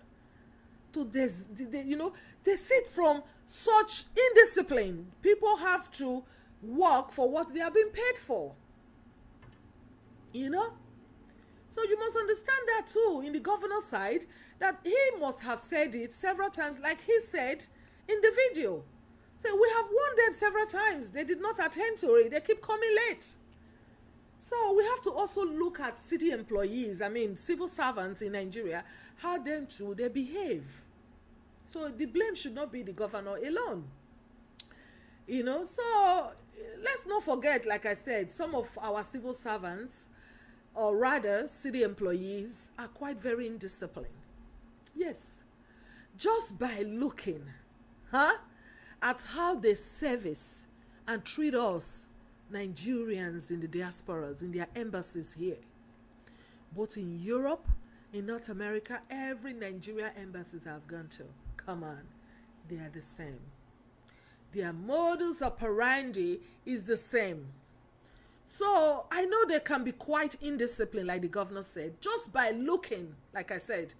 They sit from such indiscipline. People have to work for what they are being paid for. So you must understand that too in the governor's side, that he must have said it several times, like he said in the video. Say, we have warned them several times. They did not attend to it. They keep coming late. So we have to also look at city employees, civil servants in Nigeria, how them too, they behave. So the blame should not be the governor alone. So let's not forget, like I said, some of our civil servants, or rather city employees, are quite very indisciplined. Yes. Just by looking at how they service and treat us Nigerians in the diasporas, in their embassies here. Both in Europe, in North America, every Nigeria embassies I've gone to, come on, they are the same. Their modus operandi is the same. So I know they can be quite indisciplined, like the governor said, just by looking, like I said,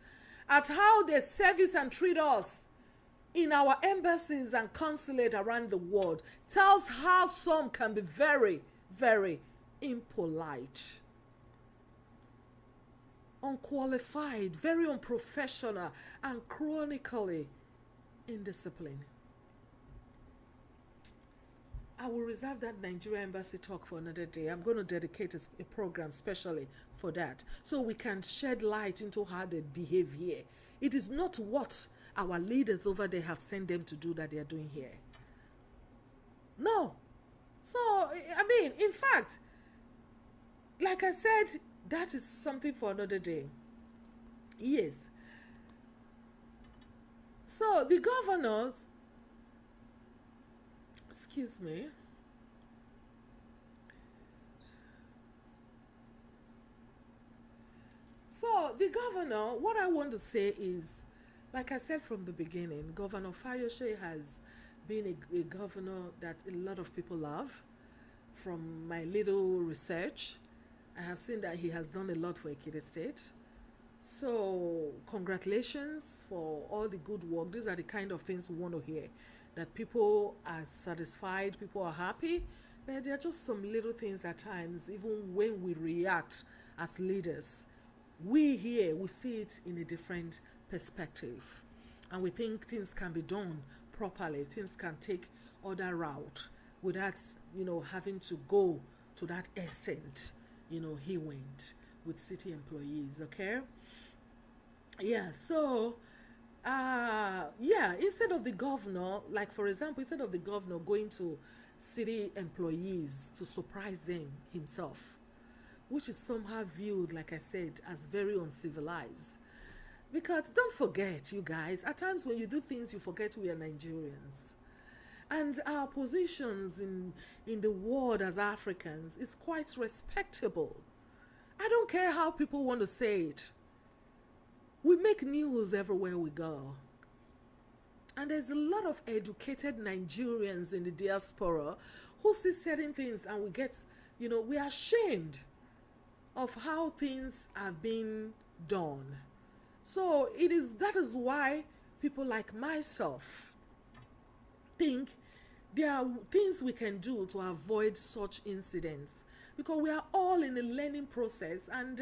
at how they service and treat us in our embassies and consulate around the world, tells how some can be very, very impolite, unqualified, very unprofessional, and chronically indisciplined. I will reserve that Nigeria embassy talk for another day. I'm going to dedicate a program specially for that, so we can shed light into how they behave here. It is not what our leaders over there have sent them to do that they are doing here. No. So, in fact, like I said, that is something for another day. Yes. So, the governors, excuse me, so the governor, what I want to say is, like I said from the beginning, Governor Fayose has been a governor that a lot of people love. From my little research, I have seen that he has done a lot for Ekiti State. So, congratulations for all the good work. These are the kind of things we want to hear. That people are satisfied, people are happy. But there are just some little things at times, even when we react as leaders, we see it in a different perspective, and we think things can be done properly, things can take other route without having to go to that extent he went with city employees. Okay, so instead of the governor, like for example, instead of the governor going to city employees to surprise them himself, which is somehow viewed, like I said, as very uncivilized. Because don't forget, you guys, at times when you do things, you forget we are Nigerians. And our positions in the world as Africans is quite respectable. I don't care how people want to say it. We make news everywhere we go. And there's a lot of educated Nigerians in the diaspora who see certain things and we get, we are ashamed of how things are being done. So that is why people like myself think there are things we can do to avoid such incidents, because we are all in a learning process, and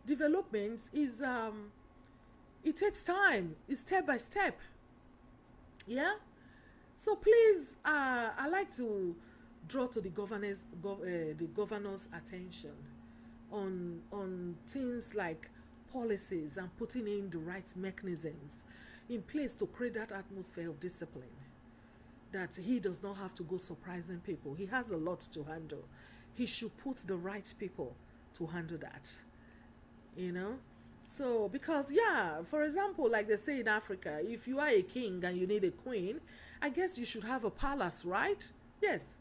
development is It takes time. It's step by step. Yeah. So please, I like to draw to the governor's attention on things like policies and putting in the right mechanisms in place to create that atmosphere of discipline, that he does not have to go surprising people. He has a lot to handle. He should put the right people to handle that, you know. So because, yeah, for example, like they say in Africa, if you are a king and you need a queen, I guess you should have a palace, right? Yes.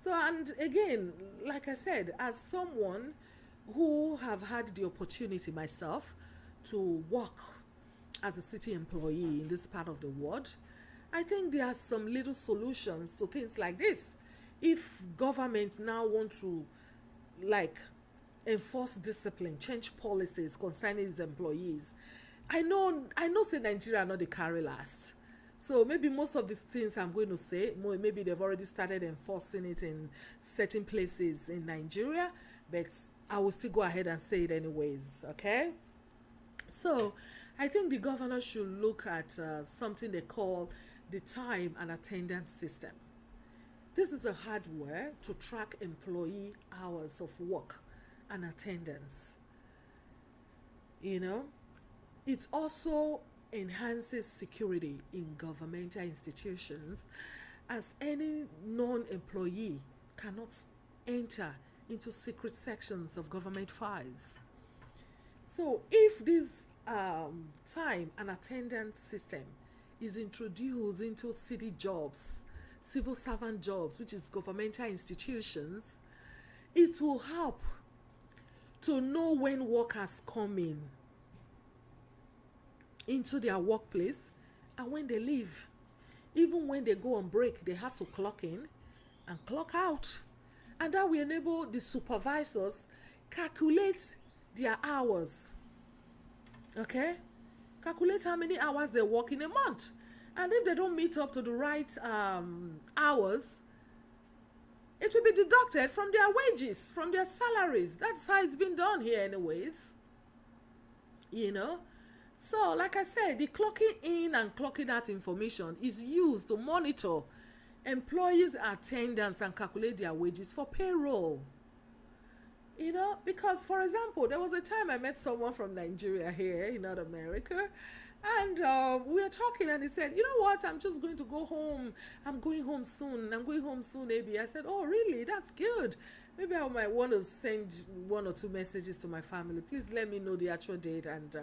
So, and again, like I said, as someone who have had the opportunity myself to work as a city employee in this part of the world, I think there are some little solutions to things like this. If government now want to, like, enforce discipline, change policies concerning its employees, I know say Nigeria not the carry last. So maybe most of these things I'm going to say, maybe they've already started enforcing it in certain places in Nigeria, but I will still go ahead and say it anyways, okay? So I think the governor should look at something they call the time and attendance system. This is a hardware to track employee hours of work and attendance. You know, it also enhances security in governmental institutions, as any non-employee cannot enter into secret sections of government files. So if this time and attendance system is introduced into city jobs, civil servant jobs, which is governmental institutions, it will help to know when workers come in into their workplace and when they leave. Even when they go on break, they have to clock in and clock out. And that will enable the supervisors calculate their hours. Okay? Calculate how many hours they work in a month. And if they don't meet up to the right hours, it will be deducted from their wages, from their salaries. That's how it's been done here anyways. You know? So, like I said, the clocking in and clocking out information is used to monitor employees' attendance and calculate their wages for payroll. You know, because, for example, there was a time I met someone from Nigeria here in North America, and we were talking, and he said, you know what, I'm just going to go home. I'm going home soon, maybe. I said, oh, really? That's good. Maybe I might want to send 1 or 2 messages to my family. Please let me know the actual date, and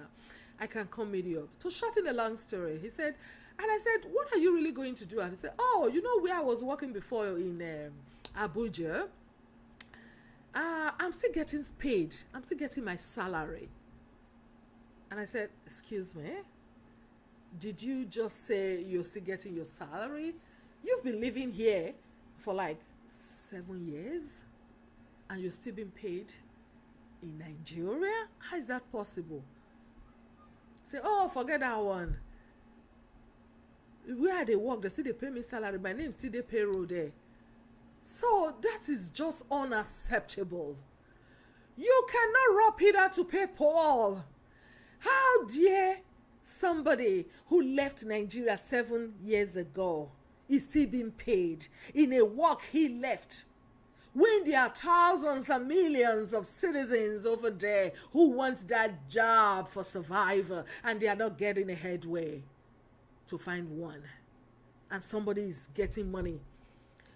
I can come meet you up. To shorten a long story, he said, and I said, what are you really going to do? And he said, oh, you know where I was working before in Abuja? I'm still getting paid. I'm still getting my salary. And I said, excuse me? Did you just say you're still getting your salary? You've been living here for like 7 years and you're still being paid in Nigeria? How is that possible? Say, oh, forget that one. Where they work, they still they pay me salary. My name still they payroll there. So that is just unacceptable. You cannot rob Peter to pay Paul. How dare somebody who left Nigeria 7 years ago is still being paid in a work he left, when there are thousands and millions of citizens over there who want that job for survival and they are not getting a headway to find one, and somebody is getting money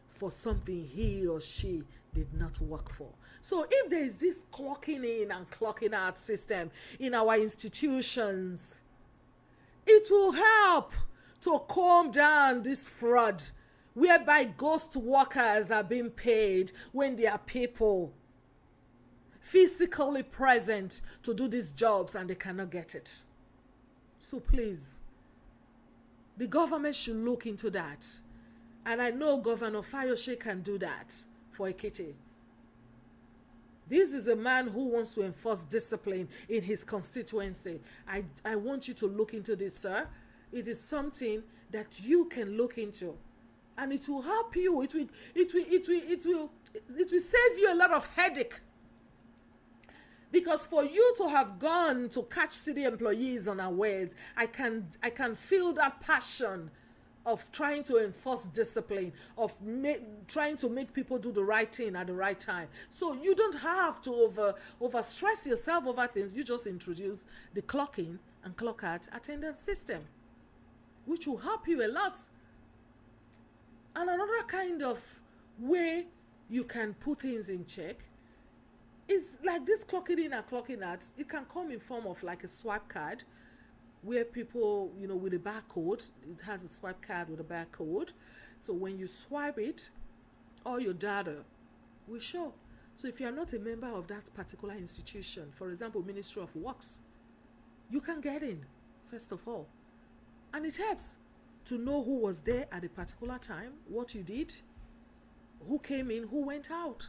for something he or she did not work for. So if there is this clocking in and clocking out system in our institutions, it will help to calm down this fraud whereby ghost workers are being paid when there are people physically present to do these jobs and they cannot get it. So please, the government should look into that. And I know Governor Fayose can do that for Ekiti. This is a man who wants to enforce discipline in his constituency. I want you to look into this, sir. It is something that you can look into. And it will help you. It will save you a lot of headache. Because for you to have gone to catch city employees unawares, I can feel that passion of trying to enforce discipline, of trying to make people do the right thing at the right time. So you don't have to over stress yourself over things. You just introduce the clock in and clock out attendance system, which will help you a lot. And another kind of way you can put things in check is like this clocking in and clocking out. It can come in form of like a swipe card, where people, with a barcode, it has a swipe card with a barcode. So when you swipe it, all your data will show. So if you are not a member of that particular institution, for example, Ministry of Works, you can get in, first of all. And it helps to know who was there at a particular time, what you did, who came in, who went out.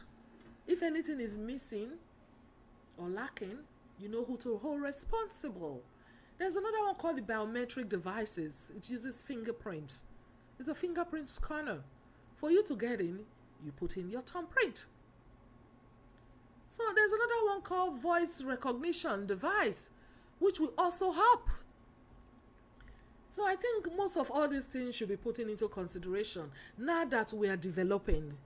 If anything is missing or lacking, you know who to hold responsible. There's another one called the biometric devices. It uses fingerprints. It's a fingerprint scanner. For you to get in, you put in your thumbprint. So there's another one called voice recognition device, which will also help. So I think most of all these things should be put into consideration now that we are developing.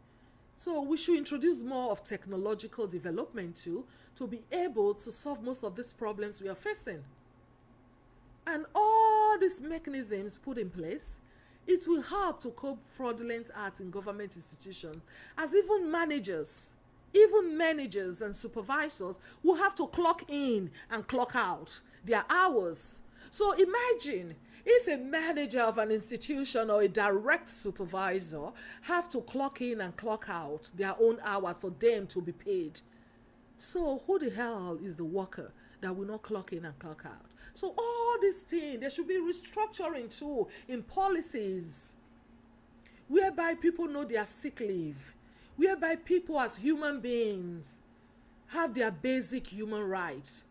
So we should introduce more of technological development too, to be able to solve most of these problems we are facing. And all these mechanisms put in place, it will help to cope fraudulent acts in government institutions, as even managers and supervisors will have to clock in and clock out their hours. So imagine if a manager of an institution or a direct supervisor have to clock in and clock out their own hours for them to be paid. So who the hell is the worker that will not clock in and clock out? So all these things, there should be restructuring too in policies, whereby people know their sick leave, whereby people as human beings have their basic human rights.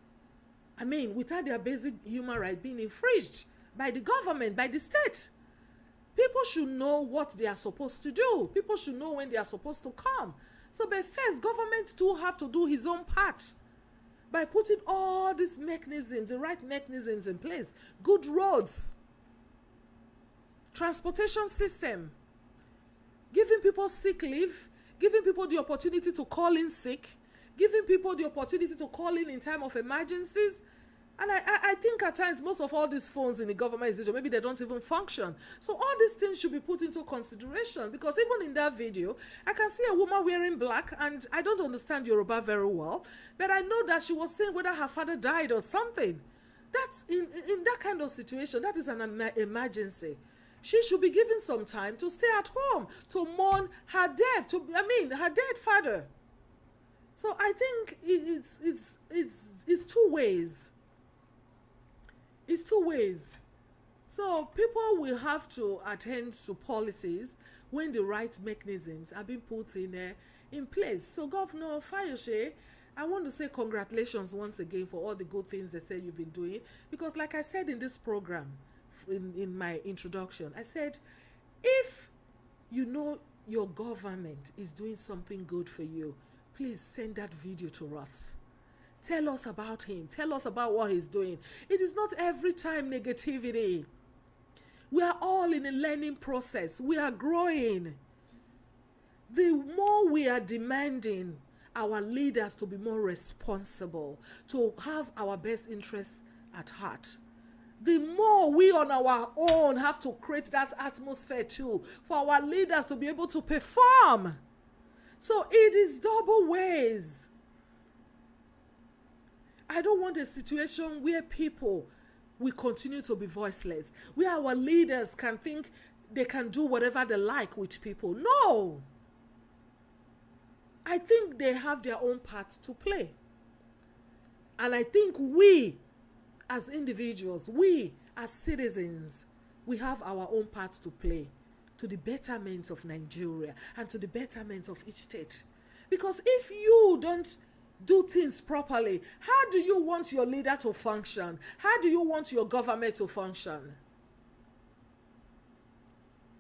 I mean, without their basic human rights being infringed by the government, by the state. People should know what they are supposed to do. People should know when they are supposed to come. So but first, government too have to do his own part by putting all these mechanisms, the right mechanisms in place. Good roads, transportation system, giving people sick leave, giving people the opportunity to call in sick, giving people the opportunity to call in time of emergencies. And I think at times most of all these phones in the government institution, maybe they don't even function. So all these things should be put into consideration, because even in that video, I can see a woman wearing black, and I don't understand Yoruba very well, but I know that she was saying whether her father died or something. That's in that kind of situation, that is an emergency. She should be given some time to stay at home to mourn her death, her dead father. So I think it's two ways. It's two ways. So people will have to attend to policies when the right mechanisms are being put in place. So Governor Fayose, I want to say congratulations once again for all the good things they said you've been doing. Because like I said in this program, in my introduction, I said, if you know your government is doing something good for you, please send that video to us. Tell us about him. Tell us about what he's doing. It is not every time negativity. We are all in a learning process. We are growing. The more we are demanding our leaders to be more responsible, to have our best interests at heart, the more we on our own have to create that atmosphere too for our leaders to be able to perform. So it is double ways. I don't want a situation where people will continue to be voiceless, where our leaders can think they can do whatever they like with people. No. I think they have their own part to play. And I think we, as individuals, we, as citizens, we have our own part to play to the betterment of Nigeria and to the betterment of each state. Because if you don't do things properly, how do you want your leader to function? How do you want your government to function?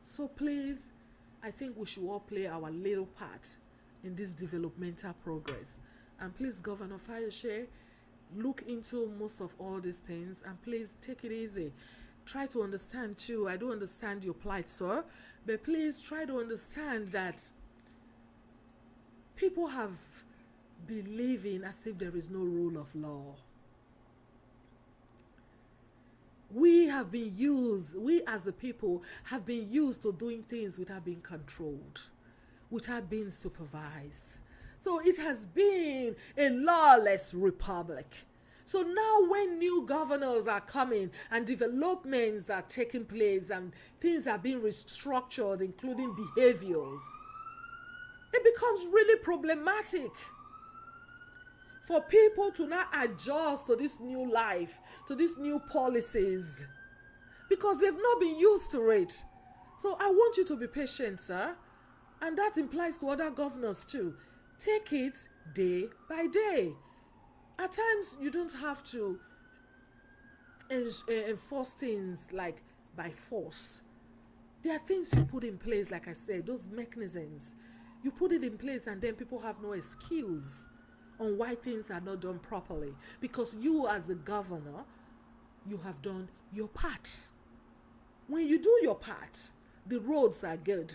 So please, I think we should all play our little part in this developmental progress. And please, Governor Fayose, look into most of all these things, and please take it easy. Try to understand too. I do understand your plight, sir, but please try to understand that people have been living as if there is no rule of law. We as a people have been used to doing things without being controlled, without being supervised. So it has been a lawless republic. So now when new governors are coming and developments are taking place and things are being restructured, including behaviors, it becomes really problematic for people to now adjust to this new life, to these new policies, because they've not been used to it. So I want you to be patient, sir. And that implies to other governors too. Take it day by day. At times, you don't have to enforce things like by force. There are things you put in place, like I said, those mechanisms. You put it in place and then people have no excuse on why things are not done properly. Because you as a governor, you have done your part. When you do your part, the roads are good.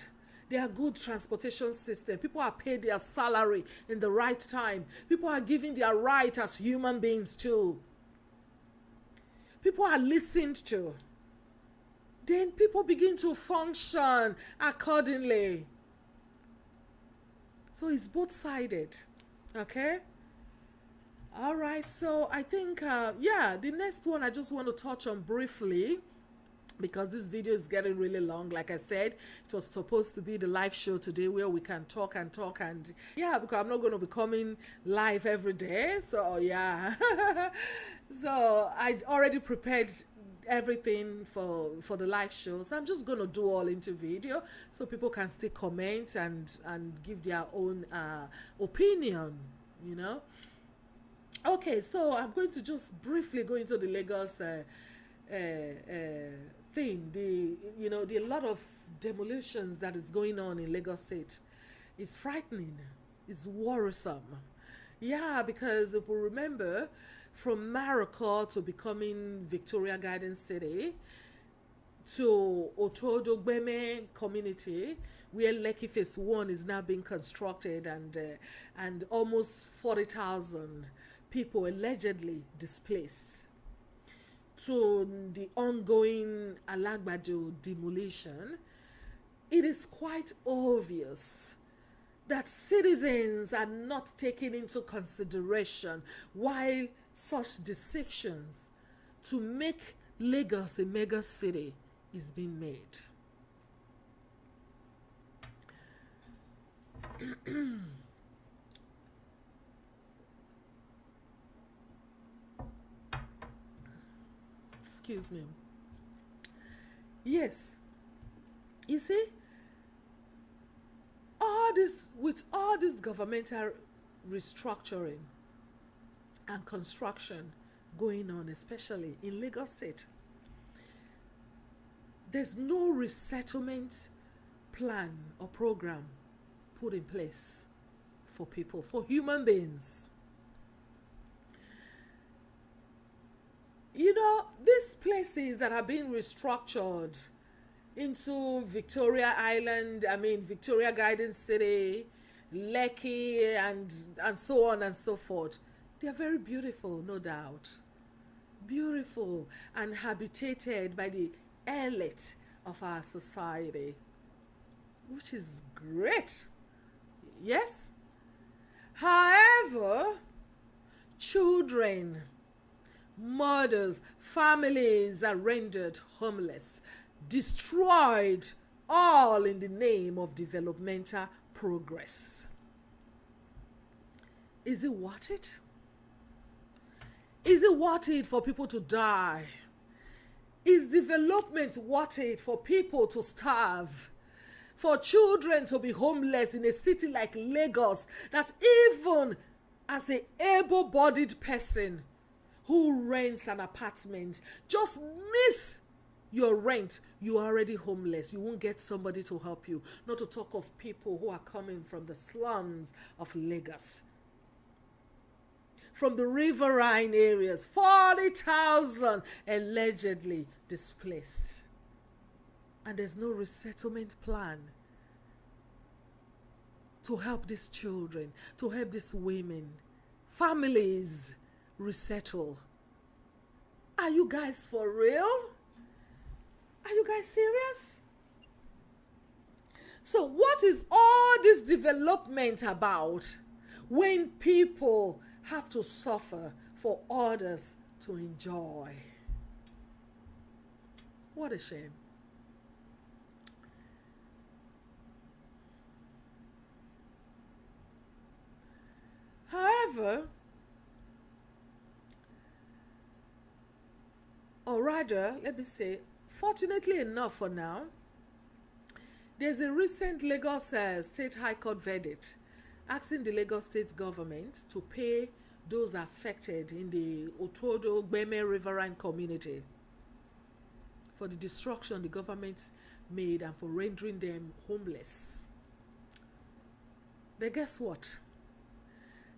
They are good transportation system. People are paid their salary in the right time. People are given their right as human beings too. People are listened to. Then people begin to function accordingly. So it's both-sided. Okay? All right. So I think, the next one I just want to touch on briefly, because this video is getting really long. Like I said, it was supposed to be the live show today where we can talk and because I'm not going to be coming live every day. So yeah. So I already prepared everything for the live show. So I'm just going to do all into video so people can still comment and give their own opinion, you know. Okay, so I'm going to just briefly go into the Lagos thing. The lot of demolitions that is going on in Lagos State is frightening. It's worrisome. Yeah, because if we remember, from Maroko to becoming Victoria Garden City to Otodogbeme community, where Lekki Phase 1 is now being constructed, and almost 40,000 people allegedly displaced, to the ongoing Alagbado demolition, it is quite obvious that citizens are not taken into consideration while such decisions to make Lagos a mega city is being made. Excuse me. Yes. You see, with all this governmental restructuring and construction going on, especially in Lagos State, there's no resettlement plan or program put in place for people, for human beings. You know, these places that are being restructured into Victoria Garden City, Lekki, and so on and so forth, they are very beautiful, no doubt. Beautiful and habitated by the elite of our society, which is great. Yes? However, children, mothers, families are rendered homeless, destroyed, all in the name of developmental progress. Is it worth it? Is it worth it for people to die? Is development worth it for people to starve? For children to be homeless in a city like Lagos, that even as an able-bodied person who rents an apartment, just miss your rent, you are already homeless. You won't get somebody to help you. Not to talk of people who are coming from the slums of Lagos. from the riverine areas. 40,000 allegedly displaced. And there's no resettlement plan to help these children, to help these women, families resettle. Are you guys for real? Are you guys serious? So what is all this development about when people have to suffer for others to enjoy? What a shame. However, or rather, let me say, fortunately enough for now, there's a recent Lagos State High Court verdict asking the Lagos State government to pay those affected in the Otodo-Gbeme riverine community for the destruction the government made and for rendering them homeless. But guess what?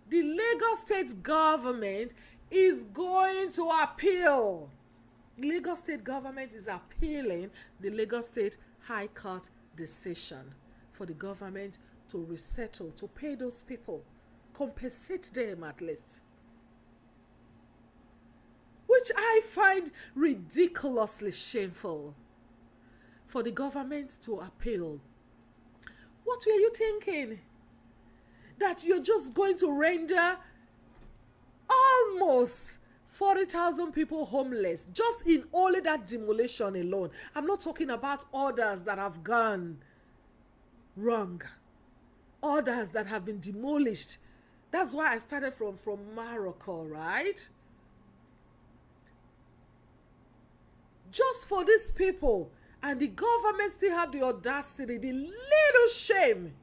The Lagos State government is going to appeal. The Lagos State government is appealing the Lagos State High Court decision for the government to resettle, to pay those people, compensate them at least. Which I find ridiculously shameful for the government to appeal. What were you thinking? That you're just going to render almost 40,000 people homeless just in only that demolition alone. I'm not talking about others that have gone wrong, others that have been demolished. That's why I started from Morocco, right? Just for these people, and the government still have the audacity, the little shame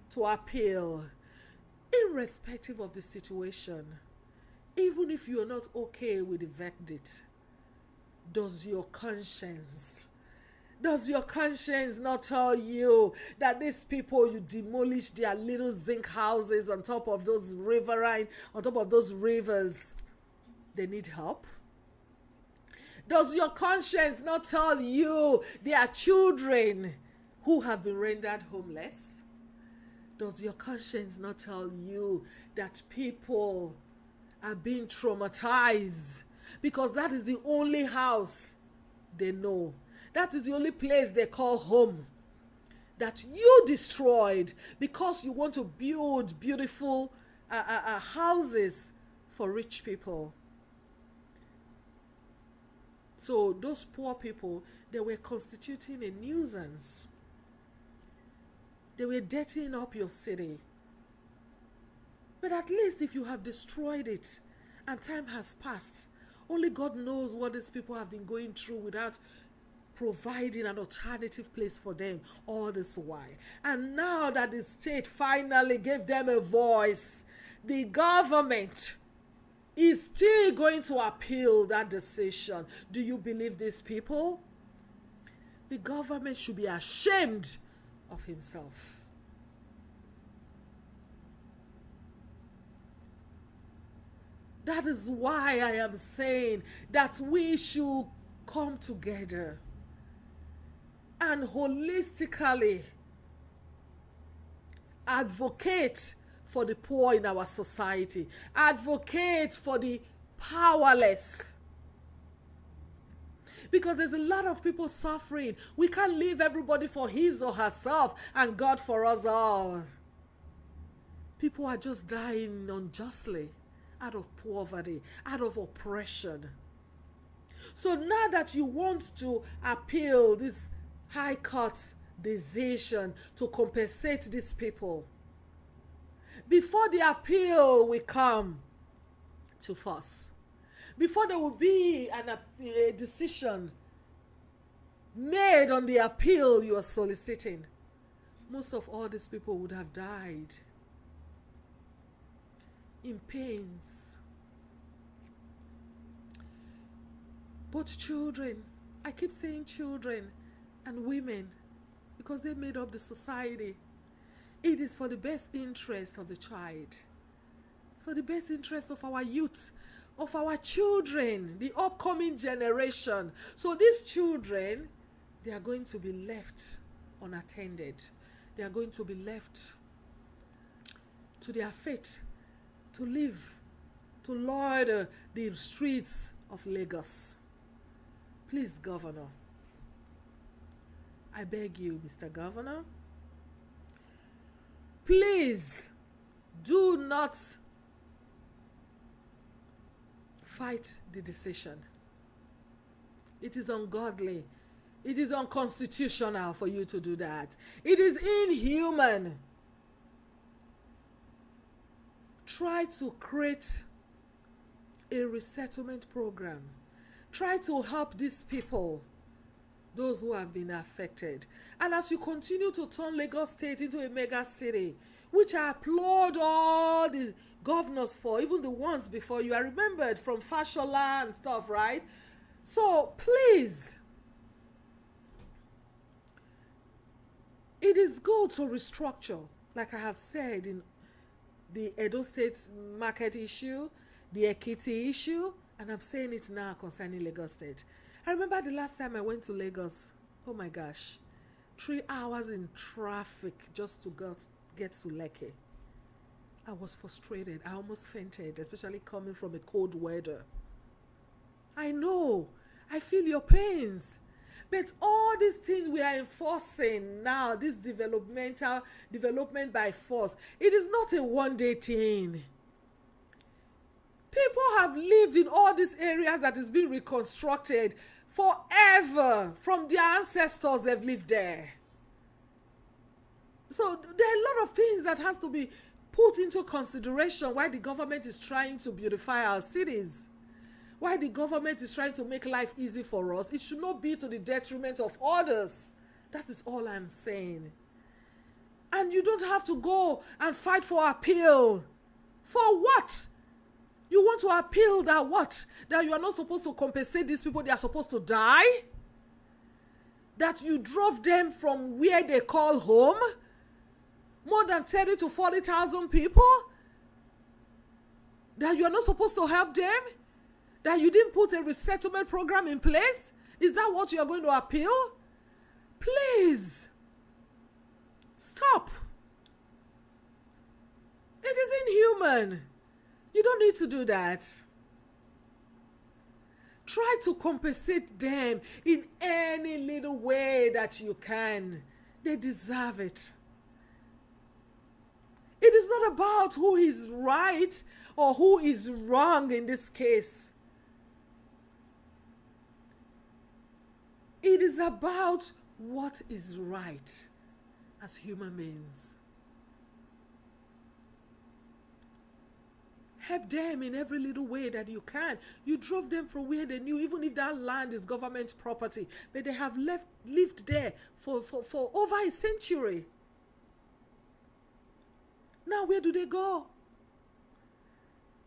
to appeal, irrespective of the situation. Even if you are not okay with the verdict, does your conscience not tell you that these people, you demolish their little zinc houses on top of those riverine, on top of those rivers, they need help? Does your conscience not tell you there are children who have been rendered homeless? Does your conscience not tell you that people are being traumatized because that is the only house they know? That is the only place they call home. That you destroyed because you want to build beautiful houses for rich people. So those poor people, they were constituting a nuisance. They were dirtying up your city. But at least if you have destroyed it and time has passed, only God knows what these people have been going through without providing an alternative place for them all this while. And now that the state finally gave them a voice, the government is still going to appeal that decision. Do you believe these people? The government should be ashamed of himself. That is why I am saying that we should come together and holistically advocate for the poor in our society, advocate for the powerless. Because there's a lot of people suffering. We can't leave everybody for his or herself and God for us all. People are just dying unjustly out of poverty, out of oppression. So now that you want to appeal this High Court decision to compensate these people, before the appeal will come to force, before there will be a decision made on the appeal you are soliciting, most of all these people would have died in pains. Both children, I keep saying children and women, because they made up the society. It is for the best interest of the child, for the best interest of our youth, of our children, the upcoming generation. So these children, they are going to be left unattended. They are going to be left to their fate, to live, to lord the streets of Lagos. Please, Governor, I beg you, Mr. Governor, please do not fight the decision. It is ungodly. It is unconstitutional for you to do that. It is inhuman. Try to create a resettlement program. Try to help these people, those who have been affected. And as you continue to turn Lagos State into a mega city, which I applaud all the governors for, even the ones before you, are remembered from Fashola and stuff, right? So please, it is good to restructure, like I have said, in the Edo State market issue, the Ekiti issue, and I'm saying it now concerning Lagos State. I remember the last time I went to Lagos, oh my gosh, 3 hours in traffic just to get to Lekki. I was frustrated. I almost fainted, especially coming from a cold weather. I know. I feel your pains. But all these things we are enforcing now, this development by force, it is not a one-day thing. People have lived in all these areas that is being reconstructed forever. From their ancestors, they've lived there. So there are a lot of things that has to be put into consideration why the government is trying to beautify our cities. Why the government is trying to make life easy for us. It should not be to the detriment of others. That is all I'm saying. And you don't have to go and fight for appeal. For what? You want to appeal that what? That you are not supposed to compensate these people, they are supposed to die? That you drove them from where they call home? More than 30 to 40,000 people? That you are not supposed to help them? That you didn't put a resettlement program in place? Is that what you are going to appeal? Please. Stop. It is inhuman. You don't need to do that. Try to compensate them in any little way that you can. They deserve it. It is not about who is right or who is wrong in this case. It is about what is right as human beings. Help them in every little way that you can. You drove them from where they knew, even if that land is government property, but they have lived there for over a century. Now where do they go?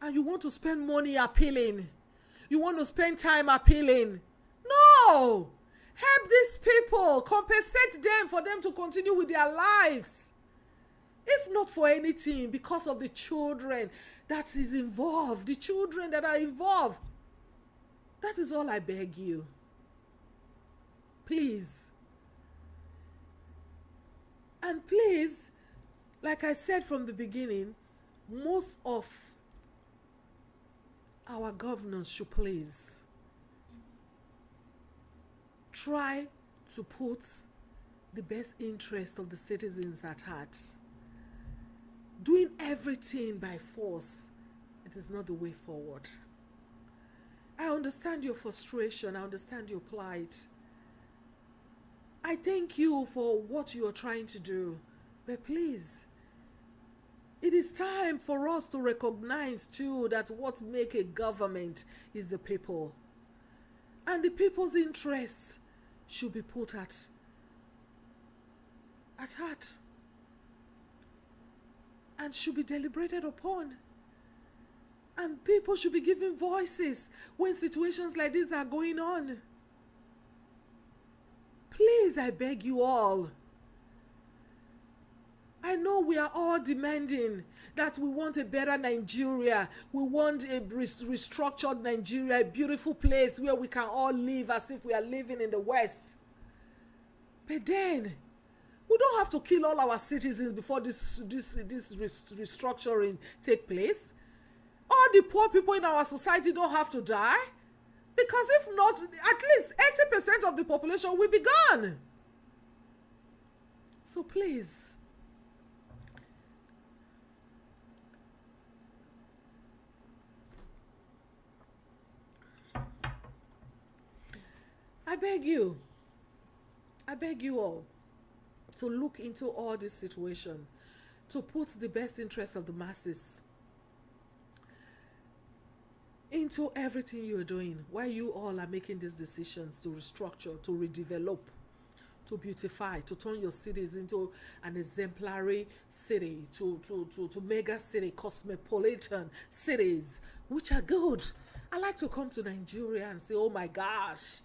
And you want to spend money appealing. You want to spend time appealing. No! Help these people. Compensate them for them to continue with their lives. If not for anything, because of the children that is involved, the children that are involved. That is all I beg you. Please. And please, like I said from the beginning, most of our governors should please try to put the best interest of the citizens at heart. Doing everything by force, it is not the way forward. I understand your frustration. I understand your plight. I thank you for what you are trying to do. But please, it is time for us to recognize too that what makes a government is the people. And the people's interests should be put at heart. And should be deliberated upon. And people should be given voices when situations like this are going on. Please, I beg you all. I know we are all demanding that we want a better Nigeria. We want a restructured Nigeria, a beautiful place where we can all live as if we are living in the West. But then, we don't have to kill all our citizens before this restructuring take place. All the poor people in our society don't have to die. Because if not, at least 80% of the population will be gone. So please, I beg you all to look into all this situation, to put the best interest of the masses into everything you're doing, while you all are making these decisions to restructure, to redevelop, to beautify, to turn your cities into an exemplary city, to mega city, cosmopolitan cities, which are good. I like to come to Nigeria and say, oh my gosh,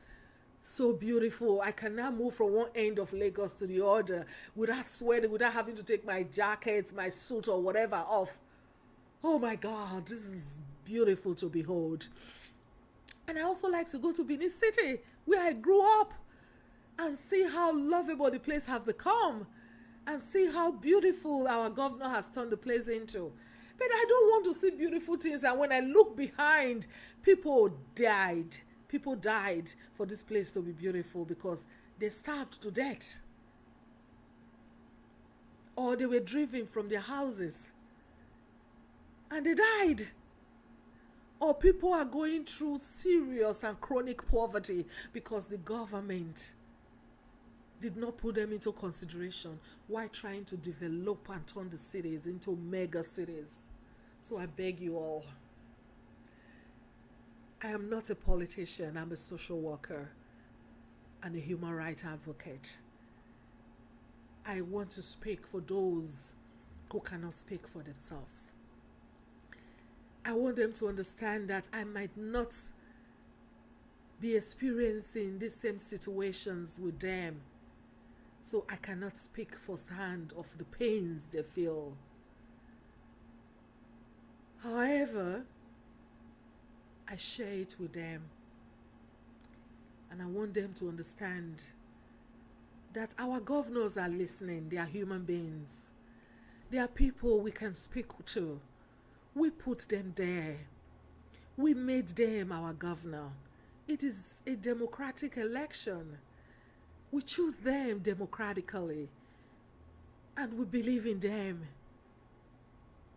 so beautiful. I can now move from one end of Lagos to the other without sweating, without having to take my jackets, my suit or whatever off. Oh my God, this is beautiful to behold. And I also like to go to Benin City, where I grew up, and see how lovable the place have become, and see how beautiful our governor has turned the place into. But I don't want to see beautiful things, and when I look behind, people died for this place to be beautiful because they starved to death, or they were driven from their houses and they died, or people are going through serious and chronic poverty because the government did not put them into consideration while trying to develop and turn the cities into mega cities. So I beg you all, I am not a politician, I'm a social worker and a human rights advocate. I want to speak for those who cannot speak for themselves. I want them to understand that I might not be experiencing these same situations with them, so I cannot speak firsthand of the pains they feel. However, I share it with them, and I want them to understand that our governors are listening. They are human beings. They are people we can speak to. We put them there. We made them our governor. It is a democratic election. We choose them democratically, and we believe in them.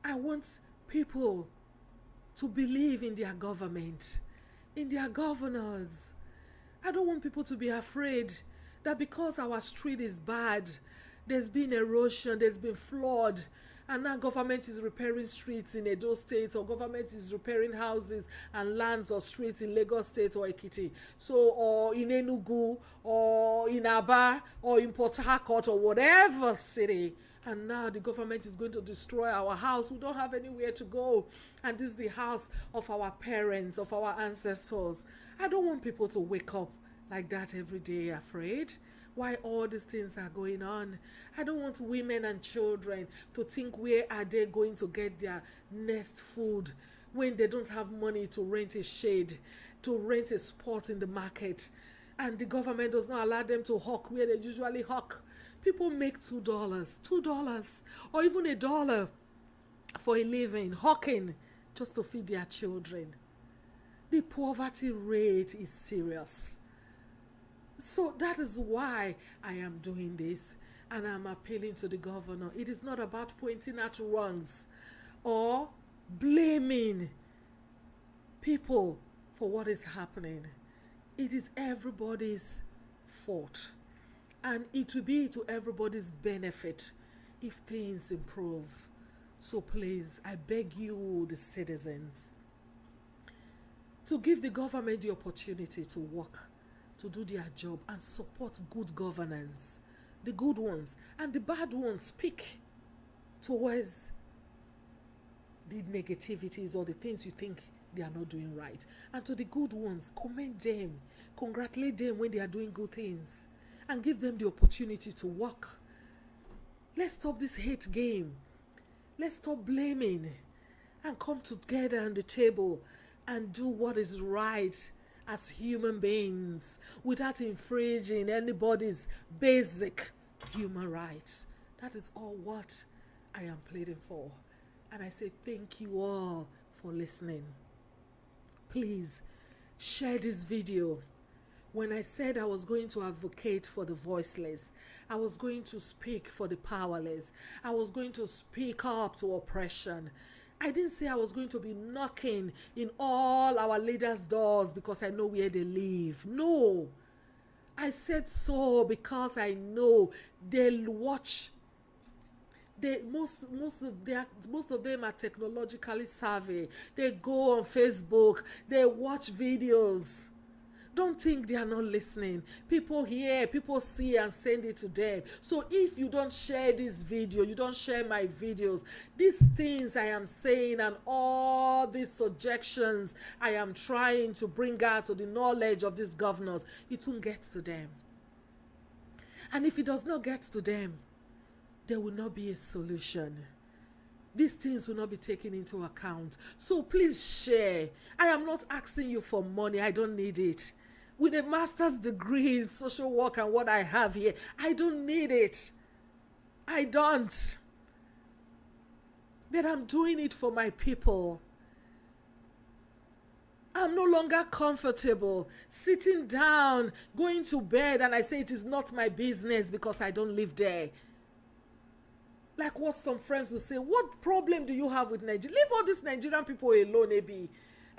I want people to believe in their government, in their governors. I don't want people to be afraid that because our street is bad, there's been erosion, there's been flood, and now government is repairing streets in Edo State, or government is repairing houses and lands or streets in Lagos State or Ekiti, or in Enugu, or in Aba, or in Port Harcourt, or whatever city. And now the government is going to destroy our house. We don't have anywhere to go. And this is the house of our parents, of our ancestors. I don't want people to wake up like that every day afraid. Why all these things are going on? I don't want women and children to think, where are they going to get their next food when they don't have money to rent a shade, to rent a spot in the market, and the government does not allow them to hawk where they usually hawk. People make $2, or even $1 for a living, hawking just to feed their children. The poverty rate is serious. So that is why I am doing this, and I'm appealing to the governor. It is not about pointing at wrongs or blaming people for what is happening. It is everybody's fault, and it will be to everybody's benefit if things improve. So please, I beg you, the citizens, to give the government the opportunity to work, to do their job, and support good governance. The good ones and the bad ones speak towards the negativities or the things you think they are not doing right. And to the good ones, commend them, congratulate them when they are doing good things, and give them the opportunity to work. Let's stop this hate game. Let's stop blaming and come together on the table and do what is right as human beings without infringing anybody's basic human rights. That is all what I am pleading for. And I say thank you all for listening. Please share this video. When I said I was going to advocate for the voiceless, I was going to speak for the powerless, I was going to speak up to oppression, I didn't say I was going to be knocking in all our leaders' doors because I know where they live. No. I said so because I know they'll watch. Most of them are technologically savvy. They go on Facebook, they watch videos. Don't think they are not listening. People hear, people see and send it to them. So if you don't share this video, you don't share my videos, these things I am saying and all these suggestions I am trying to bring out to the knowledge of these governors, it won't get to them. And if it does not get to them, there will not be a solution. These things will not be taken into account. So please share. I am not asking you for money. I don't need it. With a master's degree in social work and what I have here, I don't need it. I don't. But I'm doing it for my people. I'm no longer comfortable sitting down, going to bed, and I say it is not my business because I don't live there. Like what some friends will say, what problem do you have with Nigeria? Leave all these Nigerian people alone, Abi,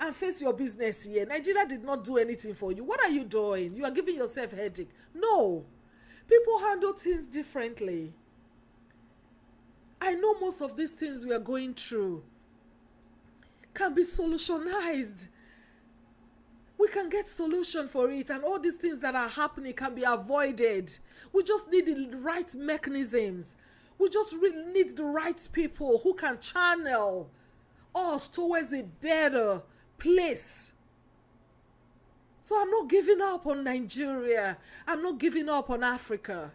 and face your business here. Nigeria did not do anything for you. What are you doing? You are giving yourself headache. No. People handle things differently. I know most of these things we are going through can be solutionized. We can get solution for it, and all these things that are happening can be avoided. We just need the right mechanisms. We just really need the right people who can channel us towards a better place. So I'm not giving up on Nigeria. I'm not giving up on Africa.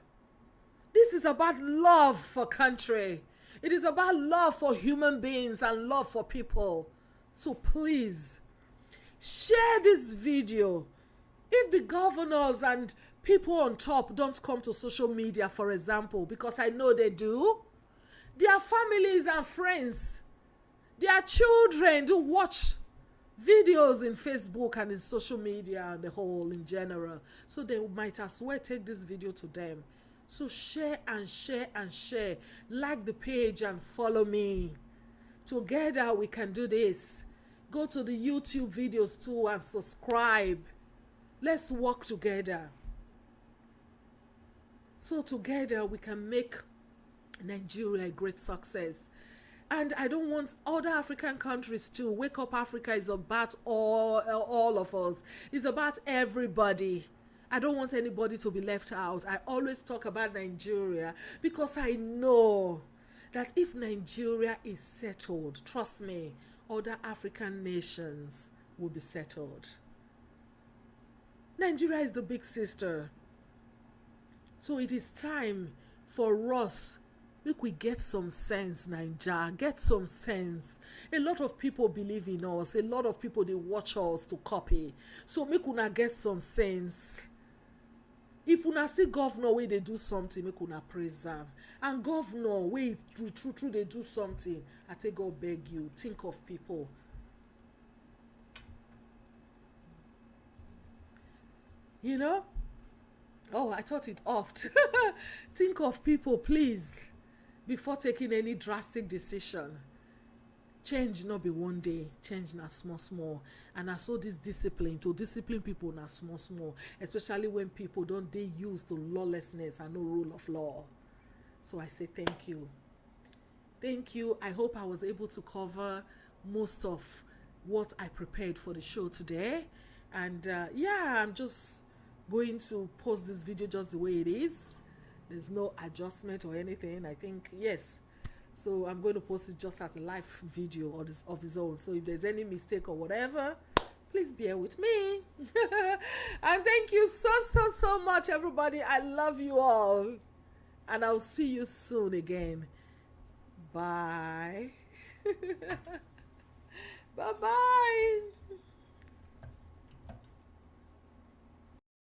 This is about love for country. It is about love for human beings and love for people. So please, share this video. If the governors and people on top don't come to social media, for example, because I know they do, their families and friends, their children do watch videos in Facebook and in social media and the whole in general. So they might as well take this video to them. So share and share and share. Like the page and follow me. Together we can do this. Go to the YouTube videos too and subscribe. Let's work together. So together we can make Nigeria a great success. And I don't want other African countries to wake up. Africa is about all of us. It's about everybody. I don't want anybody to be left out. I always talk about Nigeria because I know that if Nigeria is settled, trust me, other African nations will be settled. Nigeria is the big sister. So it is time for us, make we get some sense, Naija, get some sense. A lot of people believe in us. A lot of people, they watch us to copy. So make una get some sense. If una see governor wey they do something, make una praise am. And governor wey true they do something, I take God beg you, think of people. You know? Oh, I thought it oft. Think of people, please, before taking any drastic decision. Change not be one day, change na small. And I saw this discipline, to discipline people na small. Especially when people don't they used to lawlessness and no rule of law. So I say thank you. Thank you. I hope I was able to cover most of what I prepared for the show today. And yeah, I'm just going to post this video just the way it is. There's no adjustment or anything. I think, yes. So I'm going to post it just as a live video of his own. So if there's any mistake or whatever, please bear with me. And thank you so much, everybody. I love you all. And I'll see you soon again. Bye. Bye bye.